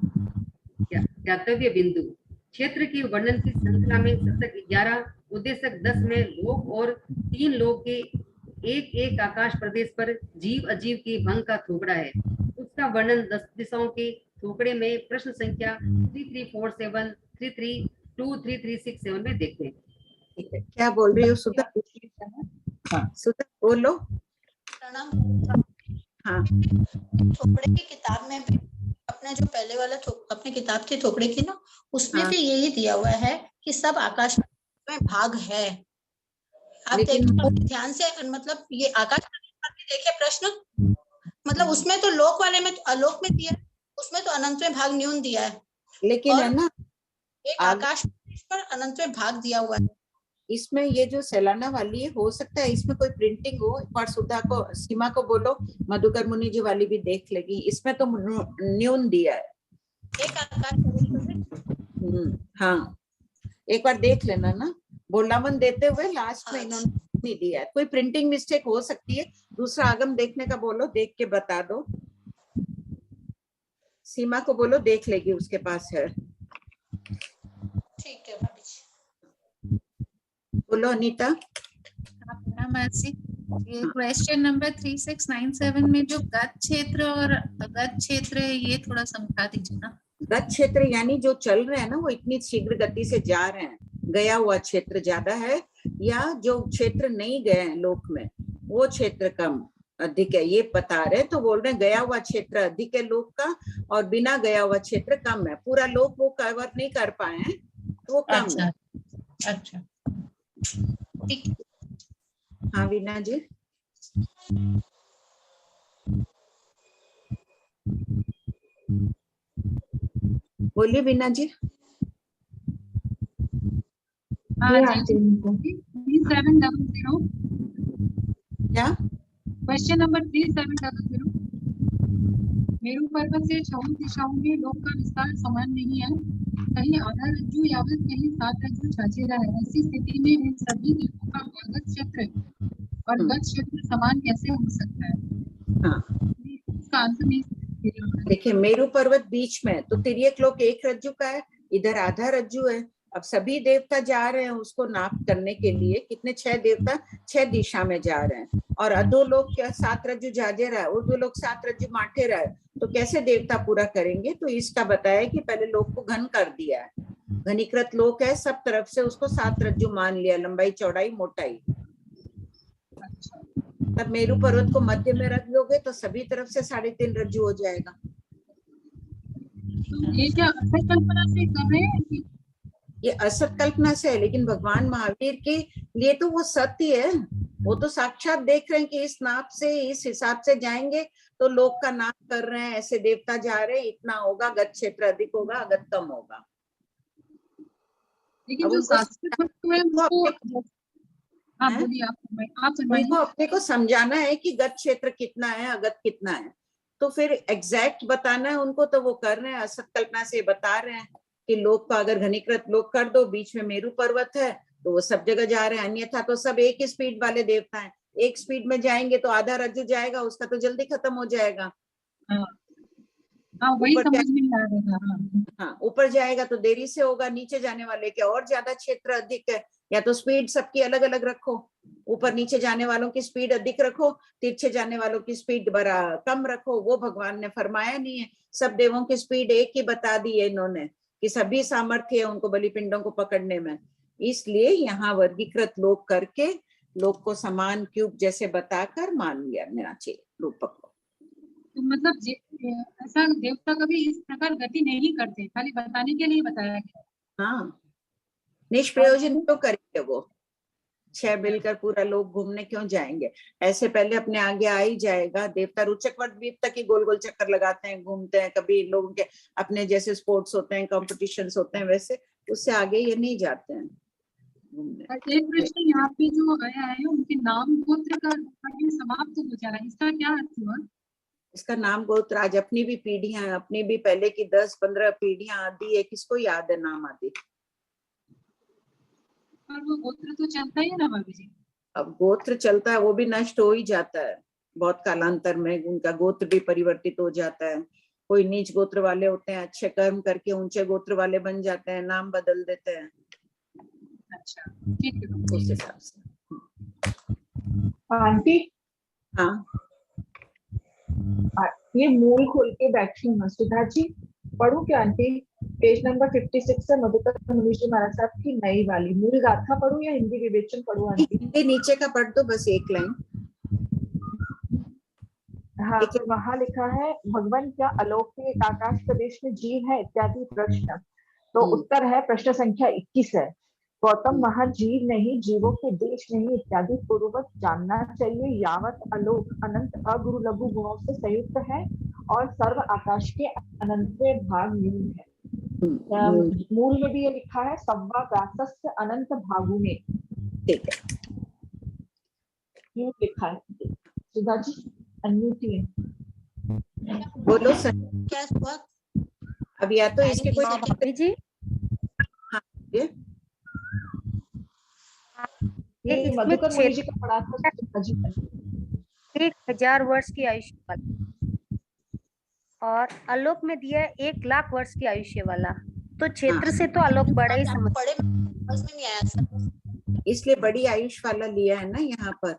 ज्ञातव्य बिंदु क्षेत्र के वर्णन की श्रृंखला में शतक 11, उद्देश्य 10 में लोक और 3 लोक के एक एक आकाश प्रदेश पर जीव अजीव के भंग का थोकड़ा है। उसका वर्णन 10 दिशाओं के थोकड़े में प्रश्न संख्या 3347, 332, 3367 में देखते हैं। क्या बोल रही हो सुधा? हाँ सुधा बोलो। हाँ थोकड़े की किताब में भी अपने जो पहले वाला अपने किताब के थोकड़े की ना, उसमें भी यही दिया हुआ है कि सब आकाश में भाग है। आप देखिए ध्यान से, मतलब ये आकाश देखिए प्रश्न, मतलब उसमें तो लोक वाले में तो आलोक में दिया है, उसमें तो अनंत में भाग न्यून दिया है, लेकिन है ना एक आकाश पर अनंत में भाग दिया हुआ है। इसमें ये जो सैलाना वाली है, हो सकता है इसमें कोई प्रिंटिंग हो। एक बार सुधा को, सीमा को बोलो, मधुकर मुनि जी वाली भी देख लेगी। इसमें तो न्यून दिया है। एक आकाश हाँ एक बार देख लेना ना, बोलावन देते हुए लास्ट में इन्होंने नहीं दिया है। कोई प्रिंटिंग मिस्टेक हो सकती है। दूसरा आगम देखने का बोलो, देख के बता दो। सीमा को बोलो, देख लेगी, उसके पास है। ठीक है भाभी जी। बोलो अनीता। ये क्वेश्चन नंबर 3697 में जो गत क्षेत्र और अगत क्षेत्र है, ये थोड़ा समझा दीजिए ना। गत क्षेत्र यानी जो चल रहे हैं ना, वो इतनी शीघ्र गति से जा रहे हैं, गया हुआ क्षेत्र ज्यादा है, या जो क्षेत्र नहीं गए हैं लोक में वो क्षेत्र कम अधिक है, ये बता रहे। तो बोल रहे हैं गया हुआ क्षेत्र अधिक है लोक का, और बिना गया हुआ क्षेत्र कम है। पूरा लोक वो कवर नहीं कर पाए हैं, तो वो कम है। अच्छा ठीक। हाँ वीना जी। बोलिए वीना जी। क्या क्वेश्चन नंबर 3700। मेरू पर्वत से 4 दिशाओं में लोक का विस्तार समान नहीं है, कहीं आधा रज्जु यावत कहीं 7 रज्जु छाछेरा है। ऐसी स्थिति में इन सभी लोकों का आगत क्षेत्र और गत क्षेत्र समान कैसे हो सकता है? हाँ इसका आंसर नहीं। देखिए मेरू पर्वत बीच में, तो तिर्यक लोक एक रज्जु का है, इधर आधा रज्जु है। अब सभी देवता जा रहे हैं उसको नाप करने के लिए। कितने? 6 देवता 6 दिशा में जा रहे हैं, और अधो लोग क्या 7 रज्जु जाजेरा है, उर्दू लोग 7 रज्जु माठेरा है। तो कैसे देवता पूरा करेंगे? तो इसका बताया कि पहले लोक को घन कर दिया है, घनीकृत लोक है, सब तरफ से उसको 7 रज्जु मान लिया, लंबाई चौड़ाई मोटाई। तब मेरू पर्वत को मध्य में रख दोगे तो सभी तरफ से 3.5 रज्जु हो जाएगा। ये क्या असत कल्पना से कर रहे हैं? ये असत कल्पना से है, लेकिन भगवान महावीर के लिए तो वो सत्य है। वो तो साक्षात देख रहे हैं कि इस नाप से, इस हिसाब से जाएंगे तो लोक का नाप कर रहे हैं, ऐसे देवता जा रहे हैं, इतना होगा, गत क्षेत्र अधिक होगा, अगत कम होगा। लेकिन जो उनको अपने को समझाना है कि गत क्षेत्र कितना है, अगत कितना है, तो फिर एग्जैक्ट बताना है उनको, तो वो कर रहे हैं। असत कल्पना से बता रहे हैं कि लोक का अगर घनीकृत लोक कर दो, बीच में मेरू पर्वत है, तो वो सब जगह जा रहे हैं। अन्यथा तो सब एक ही स्पीड वाले देवता हैं, एक स्पीड में जाएंगे तो आधा रज्जु जाएगा, उसका तो जल्दी खत्म हो जाएगा। वही समझ में आ रहा है। हाँ ऊपर जाएगा तो देरी से होगा, नीचे जाने वाले के और ज्यादा क्षेत्र अधिक है। या तो स्पीड सबकी अलग अलग रखो, ऊपर नीचे जाने वालों की स्पीड अधिक रखो, तिरछे जाने वालों की स्पीड बड़ा कम रखो। वो भगवान ने फरमाया नहीं है। सब देवों की स्पीड एक ही बता दी है इन्होंने कि सभी सामर्थ्य है उनको बलिपिंडों को पकड़ने में। इसलिए यहाँ वर्गीकृत लोक करके लोक को समान क्यूब जैसे बताकर मान लिया चाहिए रूपक को। तो मतलब ऐसा देवता कभी इस प्रकार गति नहीं करते, खाली बताने के लिए बताया गया। हाँ निष्प्रयोजन तो करेंगे वो, 6 मिलकर पूरा लोग घूमने क्यों जाएंगे? ऐसे पहले अपने आगे आ ही जाएगा। देवता रुचकवट द्वीप तक ही गोल गोल चक्कर लगाते हैं, घूमते हैं। कभी लोगों के अपने जैसे स्पोर्ट्स होते हैं, कॉम्पिटिशन्स होते हैं, वैसे उससे आगे ये नहीं जाते हैं घूमने। एक प्रश्न यहाँ पे जो आया है, उनके नाम गोत्र का समाप्त हो जा रहा है, इसका क्या अर्थ हुआ? इसका नाम गोत्र आज अपनी भी पीढ़ियां, अपनी भी पहले की 10-15 पीढ़ियां आदि है, किसको याद है नाम आदि? पर वो गोत्र तो चलता ही है ना भाभी जी। अब गोत्र चलता है, वो भी नष्ट हो ही जाता है बहुत कालांतर में, उनका गोत्र भी परिवर्तित हो जाता है। कोई नीच गोत्र वाले होते हैं, अच्छे कर्म करके ऊंचे गोत्र वाले बन जाते हैं, नाम बदल देते हैं। अच्छा ठीक है, उस हिसाब से। आंटी हाँ, ये मूल खोल के बैठी हूँ। सुधा जी पढ़ू क्या आंटी? पेज नंबर 56 से मधुकर मुनीश जी महाराज साहब की नई वाली मूल गाथा पढ़ू या हिंदी विवेचन पढ़ू आंटी? हिंदी नीचे का पढ़ दो बस, एक लाइन। हाँ, तो वहां लिखा है भगवान क्या अलौकिक आकाश प्रदेश में जीव है इत्यादि प्रश्न। तो उत्तर है प्रश्न संख्या 21 है। गौतम वहां जीव नहीं, जीवों के देश नहीं इत्यादि पूर्वक जानना चाहिए। यावत अलोक अनंत अगुरु लघु गुणों से संयुक्त है और सर्व आकाश के अनंतवें भाग मूल है। मूल में भी ये लिखा है सव्वा व्यासस्य अनंत भागु में। ठीक है, ये लिखा है। सुधा जी अन्म्यूट बोलो सर। क्या हुआ? अब या तो इसके कोई भाभी जी, हाँ, ये मधुकर मुनि जी का पढ़ा था सुधा जी। 1000 वर्ष की आयुष्य वाला और आलोक में दिया है 1,00,000 वर्ष की आयुष्य वाला। तो क्षेत्र से तो आलोक बड़ा ही समझ समझ में नहीं आया सर। इसलिए बड़ी आयुष वाला लिया है ना यहाँ पर।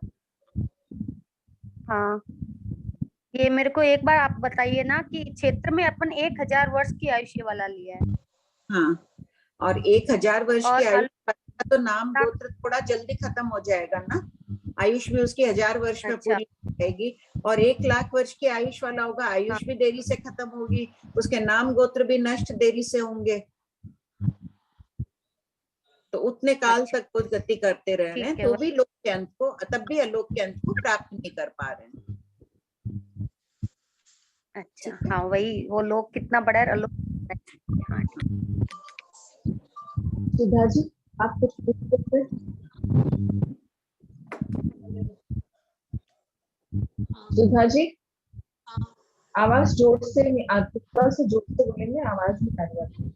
हाँ, ये मेरे को एक बार आप बताइए ना कि क्षेत्र में अपन 1000 वर्ष की आयुष्य वाला लिया है। हाँ, और 1000 वर्ष और की आयुष का तो नाम गोत्र थोड़ा जल्दी खत्म हो जाएगा ना, आयुष भी उसकी 1000 वर्ष में पूरी हो जाएगी। और 1,00,000 वर्ष की आयुष वाला होगा, आयुष भी देरी से खत्म होगी, उसके नाम गोत्र भी नष्ट देरी से होंगे। तो उतने काल तक कुछ गति करते रह रहे हैं तो भी लोक के अंत को, तब भी अलोक के अंत को प्राप्त नहीं कर पा रहे हैं। अच्छा, हाँ वही, वो लोग कितना बड़ा है अलोक। हाँ, सुधा जी आप कुछ पूछ सकते? सुधा जी आवाज जोर से नहीं आती, थोड़ा सा जोर से बोलेंगे, आवाज नहीं आ रही।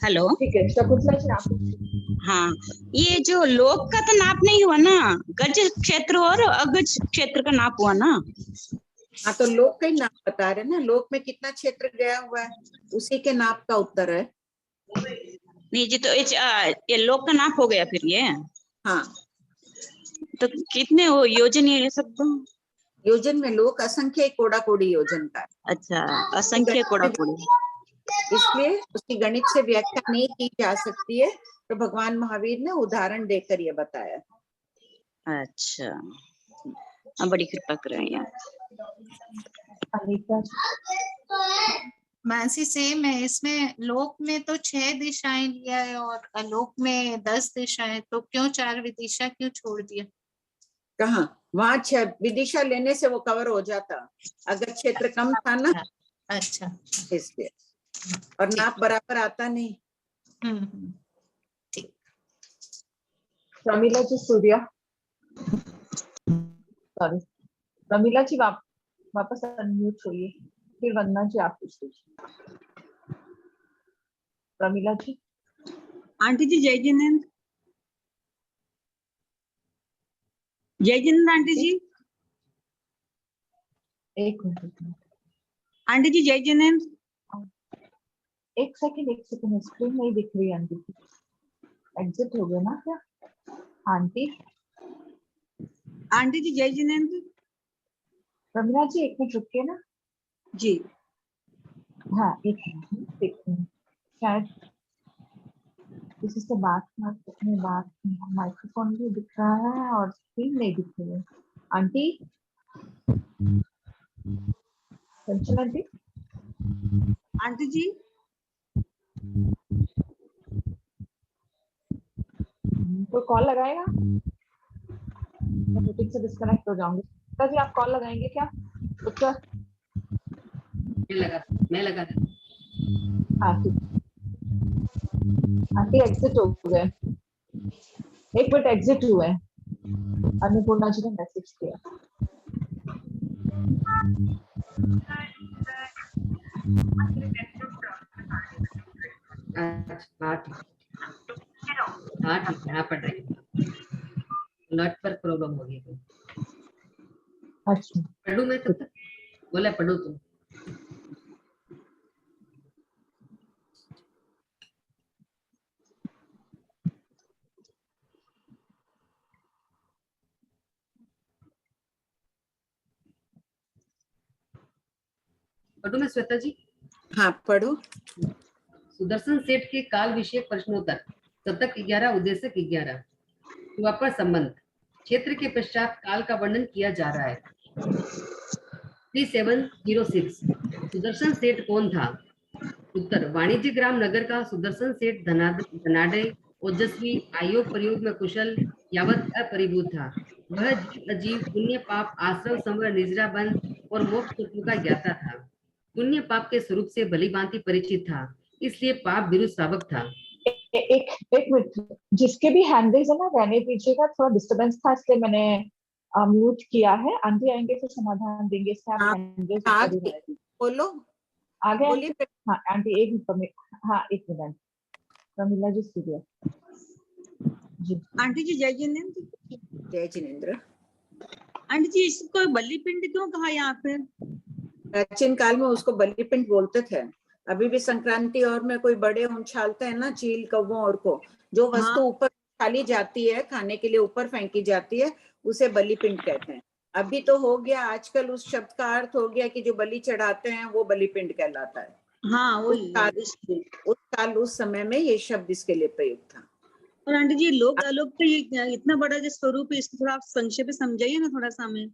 हेलो, ठीक है शकुंतला जी आप। हाँ, ये जो लोक का तो नाप नहीं हुआ ना, गज क्षेत्र और अगज क्षेत्र का नाप हुआ ना। हाँ, तो लोक का ही नाप बता रहे ना, लोक में कितना क्षेत्र गया हुआ है उसी के नाप का उत्तर है। नहीं जी, तो ये लोक का नाप हो गया फिर ये। हाँ, तो कितने हो योजन ये सब? योजन में लोक असंख्य कोड़ा कोड़ी योजन का। अच्छा, असंख्य कोड़ा कोड़ी, इसलिए उसकी गणित से व्याख्या नहीं की जा सकती है, तो भगवान महावीर ने उदाहरण देकर ये बताया। अच्छा, बड़ी कृपा करें आप। मानसी सेम है, इसमें लोक में तो 6 दिशाएं लिया है और अलोक में 10 दिशाएं, तो क्यों 4 विदिशा क्यों छोड़ दिया? कहाँ, वहां 6 विदिशा लेने से वो कवर हो जाता, अगर क्षेत्र कम था ना। अच्छा, इसलिए, और नाप बराबर आता नहीं। ठीक। प्रमिला जी सूर्या, सॉरी प्रमिला जी वापस अनम्यूट होइए, फिर वंदना जी आप पूछ लीजिए। प्रमिला जी। आंटी जी जय जिनेंद्र, जय जिनेंद्र आंटी जी। एक मिनट आंटी जी, जय जिनेंद्र। एक सेकंड स्क्रीन नहीं दिख रही आंटी की, एग्जिट हो गया ना क्या आंटी? आंटी जी जय जिनेंद्र। रमीला जी एक मिनट रुकिए ना जी। हाँ एक मिनट, शायद किसी से बात माइक्रोफोन भी दिख रहा है और स्क्रीन नहीं दिख रही है। आंटी आंटी आंटी जी कोई कॉल लगाएगा? मीटिंग से डिस्कनेक्ट हो जाऊंगी। जी आप कॉल लगाएंगे क्या? उत्तर मैं लगा हाँ ठीक। आंटी एग्जिट हो गए, एक मिनट एग्जिट हुए। अन्नपूर्णा जी ने मैसेज किया। हाँ ठीक है, पढ़ रही हूँ। नेटवर्क प्रॉब्लम हो गई। अच्छा पढ़ू मैं तब पढ़ू मैं श्वेता जी? हाँ पढ़ो। सुदर्शन सेठ के काल विषय प्रश्नोत्तर, शतक 11, उद्देश्य 11। द्वापर संबंध क्षेत्र के पश्चात काल का वर्णन किया जा रहा है। 3706 सुदर्शन सेठ कौन था? उत्तर, वाणिज्य ग्राम नगर का सुदर्शन सेठ धनाढ्य, ओजस्वी, आयोग प्रयोग में कुशल, यावत अपरिभूत था। वह जीव अजीव, पुण्य पाप, आश्रम संवर, निजरा बंद और मोक्ष तत्व का ज्ञाता था। पुण्य पाप के स्वरूप से भलीभांति परिचित था, इसलिए पाप विरुद्ध श्रावक था। एक मिनट, जिसके भी हैंडल्स है ना रहने दीजिएगा, थोड़ा डिस्टरबेंस था इसलिए मैंने म्यूट किया है। आंटी आएंगे तो समाधान देंगे इससे। आप हैंडल्स बोलो आ गए? हाँ आंटी एक मिनट, हाँ एक मिनट, प्रमिला जी स्टूडियो जी। आंटी जी जय जिनेंद्र। जय जिनेंद्र। आंटी जी इसको बलिपिंड क्यों कहा यहाँ पे? प्राचीन काल में उसको बलिपिंड बोलते थे। अभी भी संक्रांति और में कोई बड़े उछालते हैं ना, चील कौवों और को, जो वस्तु ऊपर उछाली जाती है खाने के लिए, ऊपर फेंकी जाती है, उसे बलिपिंड कहते हैं। अभी तो हो गया, आजकल उस शब्द का अर्थ हो गया कि जो बलि चढ़ाते हैं वो बलिपिंड कहलाता है। हाँ उस काल उस समय में ये शब्द इसके लिए प्रयुक्त था। और आंटी जी लोक आलोक का ये इतना बड़ा जो स्वरूप है, इसको थोड़ा आप संक्षेप में समझाइए ना थोड़ा सा हमें।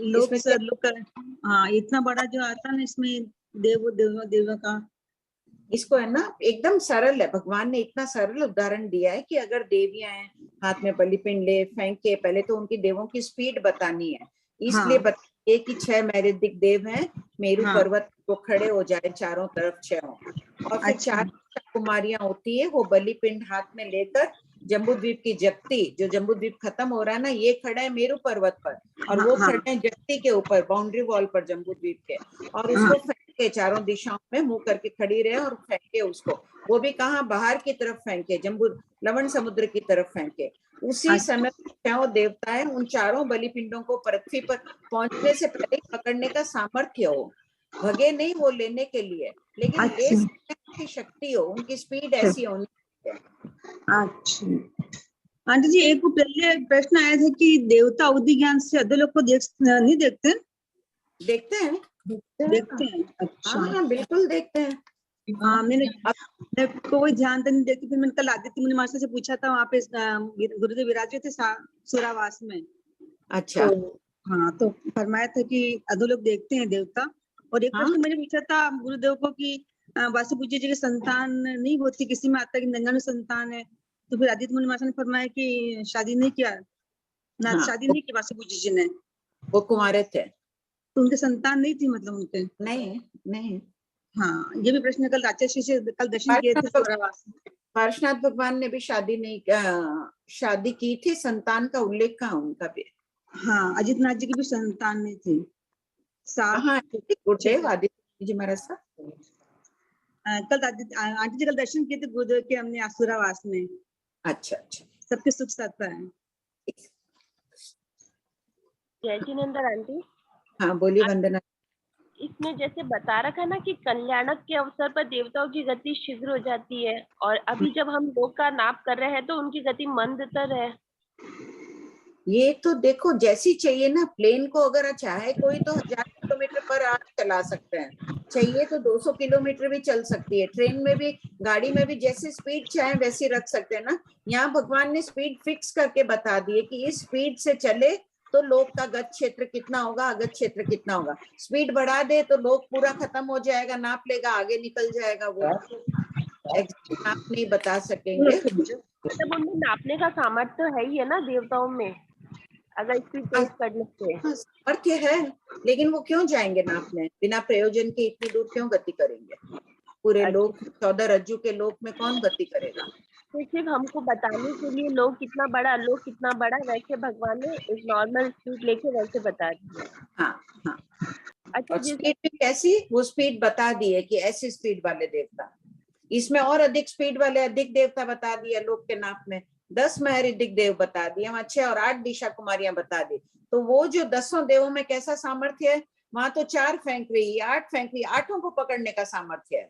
लोक हाँ इतना बड़ा जो आता है ना इसमें देव का, इसको है ना एकदम सरल है। भगवान ने इतना सरल उदाहरण दिया है कि अगर देवियां हैं, हाथ में बलिपिंड ले फेंके, पहले तो उनकी देवों की स्पीड बतानी है, इसलिए बताइए कि 6 मैरिदिक देव हैं, मेरु पर्वत को खड़े हो जाए, चारों तरफ 6 हो, और फिर 4 कुमारियां होती है, वो बलिपिंड हाथ में लेकर जम्बू द्वीप की जगती, जो जम्बू द्वीप खत्म हो रहा है ना, ये खड़ा है मेरु पर्वत पर और वो खड़े हैं जगती के ऊपर, बाउंड्री वॉल पर जम्बू द्वीप के, और उसको फेंके चारों दिशाओं में मुंह करके खड़ी रहे और फेंके उसको। वो भी कहाँ, बाहर की तरफ फेंके, जम्बू लवण समुद्र की तरफ फेंके। उसी समय देवताएं उन चारों बलिपिंडों को पृथ्वी पर पहुंचने से पहले पकड़ने का सामर्थ्य हो, भगे नहीं वो लेने के लिए, लेकिन एक शक्ति हो, उनकी स्पीड ऐसी होनी। अच्छा आंटी जी एक पहले प्रश्न आया था कि देवता अवधि ज्ञान से अधोलोक को नहीं देखते? देखते हैं। अच्छा हाँ बिल्कुल देखते हैं। हाँ मैंने कोई ध्यान तो नहीं देखती, फिर मैंने कल आदित्य मुनि मास्टर से पूछा था, वहाँ पे गुरुदेव विराजे थे सुरावास में। अच्छा हाँ तो फरमाया था कि अधोलोक देखते हैं देवता। और एक प्रश्न मैंने पूछा था गुरुदेव को कि वासु पूज्य जी की संतान नहीं होती, किसी में आता है कि नंगा संतान है, तो फिर आदित्य मुनि मास्टर ने फरमाया कि शादी नहीं किया ना, शादी नहीं की वासु पूज्य जी ने, वो कुंवारे थे, तो उनके संतान नहीं थी, मतलब उनके नहीं। हाँ ये भी प्रश्न कल राजर्षि से कल दर्शन किए थे। पार्श्वनाथ भगवान ने भी शादी की थी, संतान का उल्लेख कहाँ उनका भी। हाँ अजितनाथ जी की भी संतान नहीं थी। गुरुदेव आदित्य जी महाराज साहब कल आंटी जी कल दर्शन किए थे गुरुदेव के हमने आसुरावास में। अच्छा सबके सुख साथ है। जय जिनेंद्र आंटी। हाँ बोलिए वंदना। इसमें जैसे बता रखा है ना कि कल्याणक के अवसर पर देवताओं की गति शीघ्र हो जाती है, और अभी जब हम लोग का नाप कर रहे हैं तो उनकी गति मंदतर है। ये तो देखो जैसी चाहिए ना, प्लेन को अगर चाहे कोई तो 1000 किलोमीटर पर आवर चला सकते हैं, चाहिए तो 200 किलोमीटर भी चल सकती है। ट्रेन में भी, गाड़ी में भी जैसी स्पीड चाहे वैसी रख सकते हैं ना। यहाँ भगवान ने स्पीड फिक्स करके बता दी है कि इस स्पीड से चले तो लोक का गत क्षेत्र कितना होगा, अगत क्षेत्र कितना होगा। स्पीड बढ़ा दे तो लोक पूरा खत्म हो जाएगा, नाप लेगा, आगे निकल जाएगा, वो आप नहीं बता सकेंगे। मतलब उनमें नापने का सामर्थ्य तो है ही है ना देवताओं में, अगर स्पीड तेज करने से सामर्थ्य है, लेकिन वो क्यों जाएंगे नापने, बिना प्रयोजन के इतनी दूर क्यों गति करेंगे। पूरे लोक 14 रज्जु के लोक में कौन गति करेगा। तो सिर्फ हमको बताने के लिए लोग कितना बड़ा, लोग कितना बड़ा, वैसे भगवान ने एक नॉर्मल स्पीड लेके वैसे बता दी है। हाँ अच्छा और स्पीड भी कैसी, वो स्पीड बता दी है कि ऐसी स्पीड वाले देवता, इसमें और अधिक स्पीड वाले अधिक देवता बता दिया। लोक के नाप में 10 महरिदिक देव बता दिए, वहां 6 और 8 दिशा कुमारियां बता दी। तो वो जो 10 देवों में कैसा सामर्थ्य है, वहां तो 4 फेंक रही है, 8 फेंक रही है, 8 को पकड़ने का सामर्थ्य है।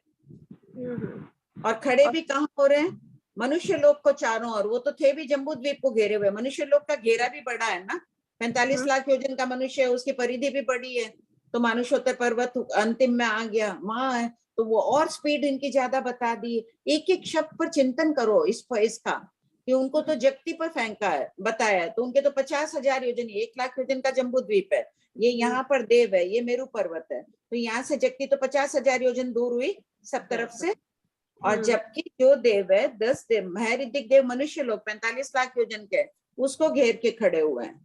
और खड़े भी कहाँ हो रहे हैं, मनुष्य लोक को चारों ओर, वो तो थे भी जम्बू द्वीप को घेरे हुए, मनुष्य लोक का घेरा भी बड़ा है ना, 45 लाख योजन का मनुष्य है, उसकी परिधि भी बड़ी है, तो मानुषोत्तर पर्वत अंतिम में आ गया, वहां है, तो वो और स्पीड इनकी ज्यादा बता दी। एक एक शब्द पर चिंतन करो इसका, कि उनको तो जगती पर फेंका है, बताया है, तो उनके तो 50,000 योजन, 1 लाख योजन का जम्बू द्वीप है, ये यहाँ पर देव है, ये मेरू पर्वत है, तो यहाँ से जगती तो 50,000 योजन दूर हुई सब तरफ से। और जबकि जो देव है 10 देव, महरिदिक देव मनुष्य लोग 45 लाख योजन के, उसको घेर के खड़े हुए हैं।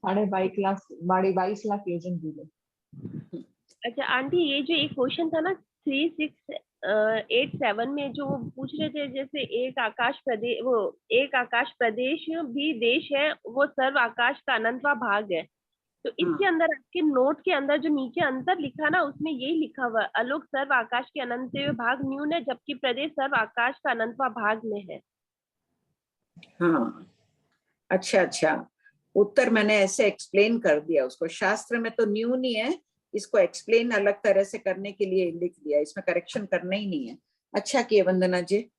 22 लाख योजन दूर। अच्छा आंटी, ये जो एक क्वेश्चन था ना 3687 में, जो वो पूछ रहे थे, जैसे एक आकाश प्रदेश भी देश है, वो सर्व आकाश का अनंतवा भाग है, तो इसके अंदर आपके नोट के अंदर जो नीचे अंतर लिखा ना, उसमें यही लिखा हुआ आलोक सर्व आकाश के अनंतवे भाग न्यून है, जबकि प्रदेश सर्व आकाश का अनंतवा भाग में है। हाँ, अच्छा, उत्तर मैंने ऐसे एक्सप्लेन कर दिया उसको, शास्त्र में तो न्यून ही है, इसको एक्सप्लेन अलग तरह से करने के लिए लिख दिया, इसमें करेक्शन करना ही नहीं है। अच्छा किया वंदना जी।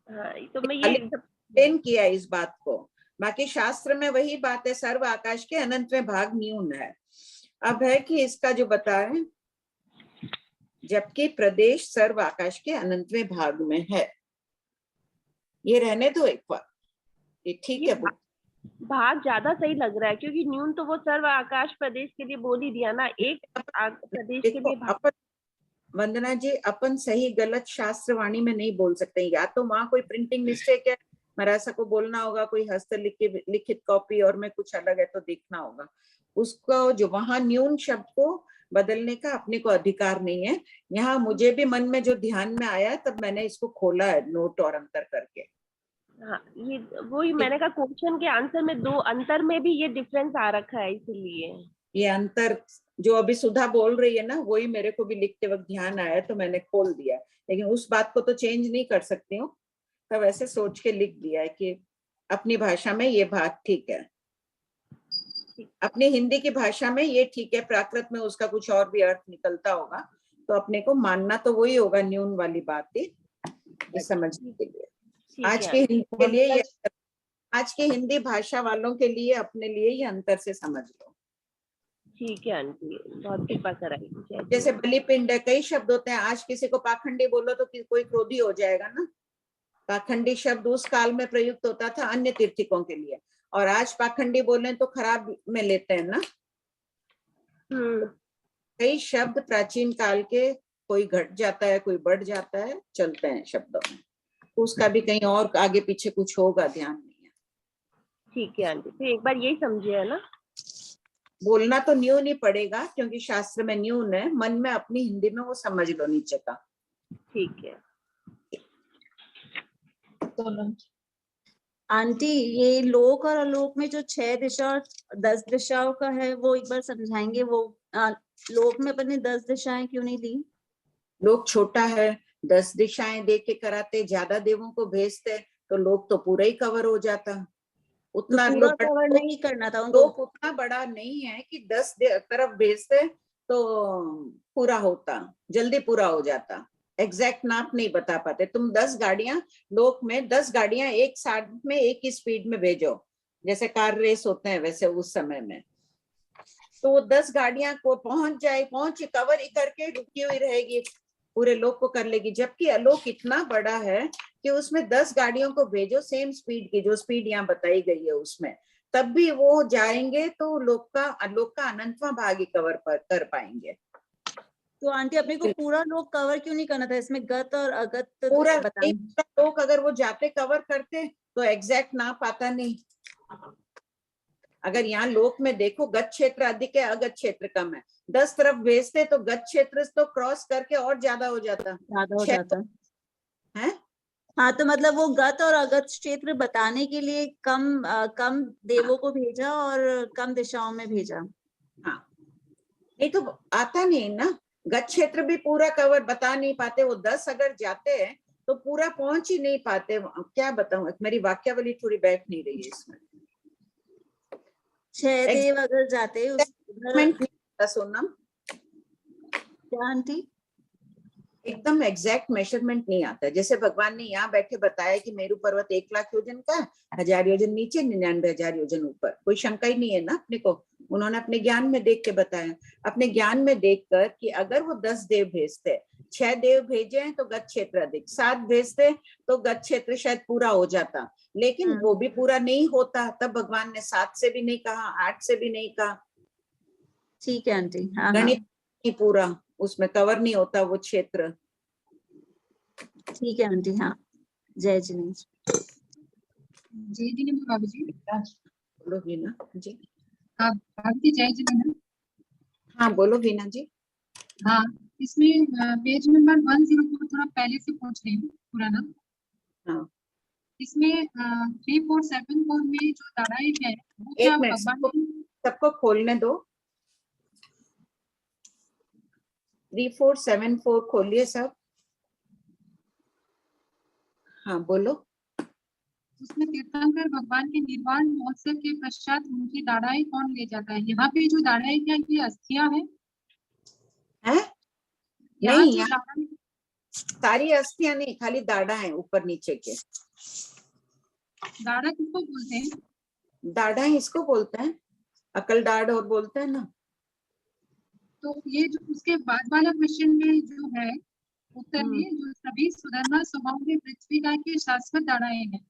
हाँ, तो मैं ये एक्सप्लेन किया इस बात को, बाकी शास्त्र में वही बात है, सर्व आकाश के अनंतवें भाग न्यून है। अब है कि इसका जो बताए, जबकि प्रदेश सर्व आकाश के अनंतवें भाग में है, ये रहने दो एक बार, ये ठीक है। भाग ज्यादा सही लग रहा है, क्योंकि न्यून तो वो सर्व आकाश प्रदेश के लिए बोल ही दिया ना, एक प्रदेश के लिए भाग। वंदना जी, अपन सही गलत शास्त्रवाणी में नहीं बोल सकते, या तो वहां कोई प्रिंटिंग मिस्टेक है, मरासा को बोलना होगा, कोई हस्तलिखित कॉपी और में कुछ अलग है तो देखना होगा उसको, जो वहां न्यून शब्द को बदलने का अपने को अधिकार नहीं है। यहाँ मुझे भी मन में जो ध्यान में आया तब मैंने इसको खोला है नोट और अंतर करके। हाँ, ये वही मैंने कहा, क्वेश्चन के आंसर में 2 अंतर में भी ये डिफरेंस आ रखा है, इसीलिए ये अंतर जो अभी सुधा बोल रही है ना, वही मेरे को भी लिखते वक्त ध्यान आया तो मैंने खोल दिया, लेकिन उस बात को तो चेंज नहीं कर सकती हूँ, तब ऐसे सोच के लिख दिया है कि अपनी भाषा में ये बात ठीक है, अपनी हिंदी की भाषा में ये ठीक है, प्राकृत में उसका कुछ और भी अर्थ निकलता होगा, तो अपने को मानना तो वही होगा न्यून वाली बात ही, समझने के लिए। आज के हिंदी के लिए, आज के हिंदी भाषा वालों के लिए अपने लिए ये अंतर से समझ लो। ठीक है आंटी, बहुत कृपा कराई। जैसे बलिपिंड है, कई शब्द होते हैं, आज किसी को पाखंडी बोलो तो कोई क्रोधी हो जाएगा ना, पाखंडी शब्द उस काल में प्रयुक्त होता था अन्य तीर्थिकों के लिए, और आज पाखंडी बोले तो खराब में लेते हैं ना। कई शब्द प्राचीन काल के, कोई घट जाता है कोई बढ़ जाता है, चलते हैं शब्दों में, उसका भी कहीं और आगे पीछे कुछ होगा, ध्यान नहीं है। ठीक है आंटी, तो एक बार यही समझे है ना, बोलना तो न्यून ही पड़ेगा, क्योंकि शास्त्र में न्यून है, मन में अपनी हिंदी में वो समझ लो नीचे का। ठीक है आंटी, ये लोक और अलोक में जो 6 दिशा और 10 दिशाओं का है, वो एक बार समझाएंगे? वो लोक में अपने 10 दिशाएं क्यों नहीं दी? लोक छोटा है, 10 दिशाएं दे के कराते, ज्यादा देवों को भेजते तो लोक तो पूरा ही कवर हो जाता, उतना पूरा कवर नहीं करना था उनको। लोक उतना बड़ा नहीं है कि 10 तरफ भेजते तो पूरा होता, जल्दी पूरा हो जाता, एग्जैक्ट नाप नहीं बता पाते। तुम 10 गाड़ियां लोक में, 10 गाड़ियां एक साथ में एक ही स्पीड में भेजो, जैसे कार रेस होते हैं वैसे उस समय में, तो वो 10 गाड़ियां को पहुंच कवर ही करके रुकी हुई रहेगी, पूरे लोक को कर लेगी। जबकि अलोक इतना बड़ा है कि उसमें 10 गाड़ियों को भेजो सेम स्पीड की, जो स्पीड यहाँ बताई गई है उसमें, तब भी वो जाएंगे तो लोक का अनंतवां भाग ही कवर कर पाएंगे। तो आंटी, अपने को पूरा लोक कवर क्यों नहीं करना था? इसमें गत और अगत पूरा लोक अगर वो जाते कवर करते तो एग्जैक्ट नाप आता नहीं। अगर यहाँ लोक में देखो, गत क्षेत्र अधिक है, अगत क्षेत्र कम है, 10 तरफ भेजते तो गत क्षेत्र तो क्रॉस करके और ज्यादा हो जाता है। हाँ, तो मतलब वो गत और अगत क्षेत्र बताने के लिए कम देवों को भेजा और कम दिशाओं में भेजा। हाँ, नहीं तो आता नहीं ना, गत क्षेत्र भी पूरा कवर बता नहीं पाते, वो 10 अगर जाते हैं तो पूरा पहुंच ही नहीं पाते। क्या बताऊं, मेरी वाक्यावली थोड़ी बैठ नहीं रही है इसमें। 6 देव अगर जाते सोनम, क्या आंटी? एकदम एग्जैक्ट मेजरमेंट नहीं आता। जैसे भगवान ने यहाँ बैठे बताया कि मेरू पर्वत 1,00,000 योजन का, 1000 योजन नीचे, 99,000 योजन ऊपर, कोई शंका ही नहीं है ना अपने को। उन्होंने अपने ज्ञान में देख के बताया, अपने ज्ञान में देखकर कि अगर वो 10 देव भेजते, 6 देव भेजे तो गत क्षेत्र अधिक, 7 भेजते तो गत क्षेत्र शायद पूरा हो जाता, लेकिन वो भी पूरा नहीं होता। तब भगवान ने 7 से भी नहीं कहा, 8 से भी नहीं कहा। ठीक है आंटी। हाँ, गणित नहीं पूरा, उसमें कवर नहीं होता वो क्षेत्र। ठीक है आंटी। हाँ, जय जिनेन्द्र। जय जिनेन्द्र बाबू जी। बोलो वीना जी। हाँ बाबू जी, जय जिनेन्द्र। हाँ बोलो वीना जी। हाँ, इसमें पेज नंबर 104 थोड़ा पहले से पूछ रही हूँ पुराना। हाँ, इसमें 3474 में जो लड़ाई है वो क्या एक मिनट सबको खोलने दो। 3474 खोलिए सब। हाँ बोलो। उसमें तीर्थंकर भगवान के निर्वाण महोत्सव के पश्चात उनकी दाढ़ाई कौन ले जाता है? यहाँ पे जो दाढ़ाई क्या ये अस्थियां है? नहीं, यहाँ सारी अस्थियां नहीं, खाली दाढ़ा है ऊपर नीचे के। दाढ़ा किसको बोलते हैं? दाढ़ा इसको बोलते हैं, अकल दाढ़ और बोलते हैं ना। तो ये जो उसके बाद वाला क्वेश्चन में जो है उत्तर में, जो सभी सुधर्मा स्वभाव में पृथ्वी का के शाश्वत दाढ़ाएं हैं।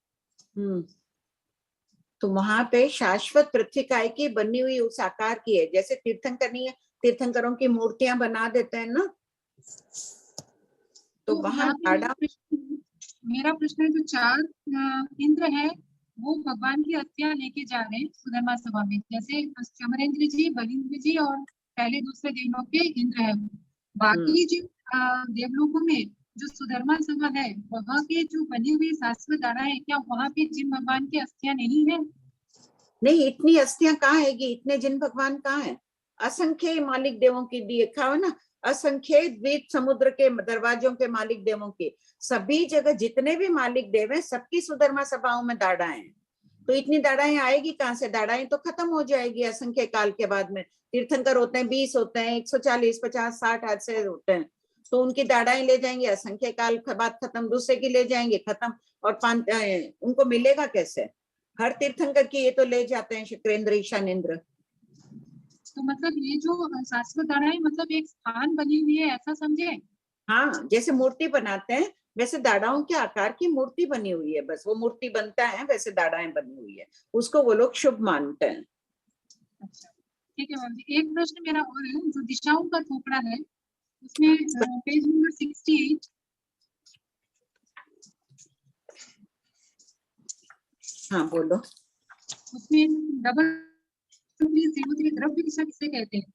तो वहां पे शाश्वत पृथ्वीकाय की बनी हुई उस आकार की है। जैसे तीर्थंकर नहीं है, तीर्थंकरों की मूर्तियां बना देते हैं ना, तो वहां मेरा प्रश्न है, जो 4 इंद्र है वो भगवान की अस्थियां लेके जा रहे हैं सुधर्मा सभा में। जैसे चमरेंद्र जी, बलिंद्र जी और पहले दूसरे देवलों के इंद्र है। बाकी जो देवलोकों में जो सुधर्मा सभा है वहाँ के जो बनी हुई शाश्वत दाढ़ा है, क्या वहाँ पे जिन भगवान की अस्थियां नहीं है? नहीं, इतनी अस्थियां कहाँ है, इतने जिन भगवान कहाँ है? असंख्य मालिक देवों की देखा हो ना, असंख्य द्वीप समुद्र के दरवाजों के मालिक देवों के, सभी जगह जितने भी मालिक देव हैं सबकी सुधर्मा सभाओं में दाढ़ाएं हैं। तो इतनी दाढ़ाएं आएगी कहाँ से? दाढ़ाएं तो खत्म हो जाएगी असंख्य काल के बाद में। तीर्थंकर होते हैं 20 होते हैं, 140, 50, 60 ऐसे होते हैं, तो उनकी दाढ़ाएं ले जाएंगे, असंख्य काल के बाद खत्म, दूसरे की ले जाएंगे खत्म, और उनको मिलेगा कैसे? हर तीर्थंकर की ये तो ले जाते हैं शुक्रेंद्र, ईशानेंद्र। तो मतलब ये जो शाश्वत दाढ़ाएं मतलब एक स्थान बनी हुई है, ऐसा समझे? हाँ, जैसे मूर्ति बनाते हैं वैसे दाढ़ाओं के आकार की मूर्ति बनी हुई है, बस वो मूर्ति बनता है वैसे दाढ़ाएं बनी हुई है, उसको वो लोग शुभ मानते हैं। अच्छा ठीक है मैम जी। एक प्रश्न मेरा और है, जो दिशाओं का थोपड़ा है उसमें पेज नंबर 68। हाँ बोलो। उसमें डबल द्रव्य दिशा किसे कहते हैं?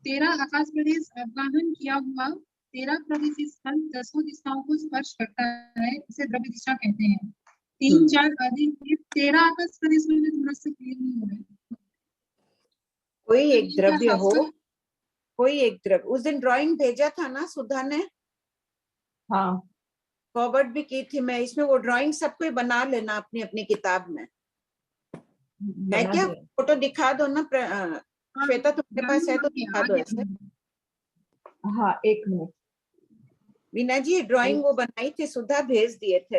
13 आकाश प्रदेश अवगाहन किया हुआ 13 प्रदेश स्थल 10 दिशाओं को स्पर्श करता है, इसे द्रव्य दिशा कहते हैं। 3, 4 आदि 13 आकाश प्रदेश में थोड़ा सा क्लियर नहीं हो रहा है। कोई एक द्रव्य हो, कोई एक द्रव्य। उस दिन ड्राइंग भेजा था ना सुधा ने? हाँ, फॉरवर्ड भी की थी मैं। इसमें वो ड्राइंग सबको बना लेना अपनी अपनी किताब में। मैं क्या फोटो दिखा दो ना श्वेता, तुम्हारे पास है तो दिखा दो ऐसे। हाँ एक मिनट। वीना जी ड्राइंग वो बनाई थी, सुधा भेज दिए थे।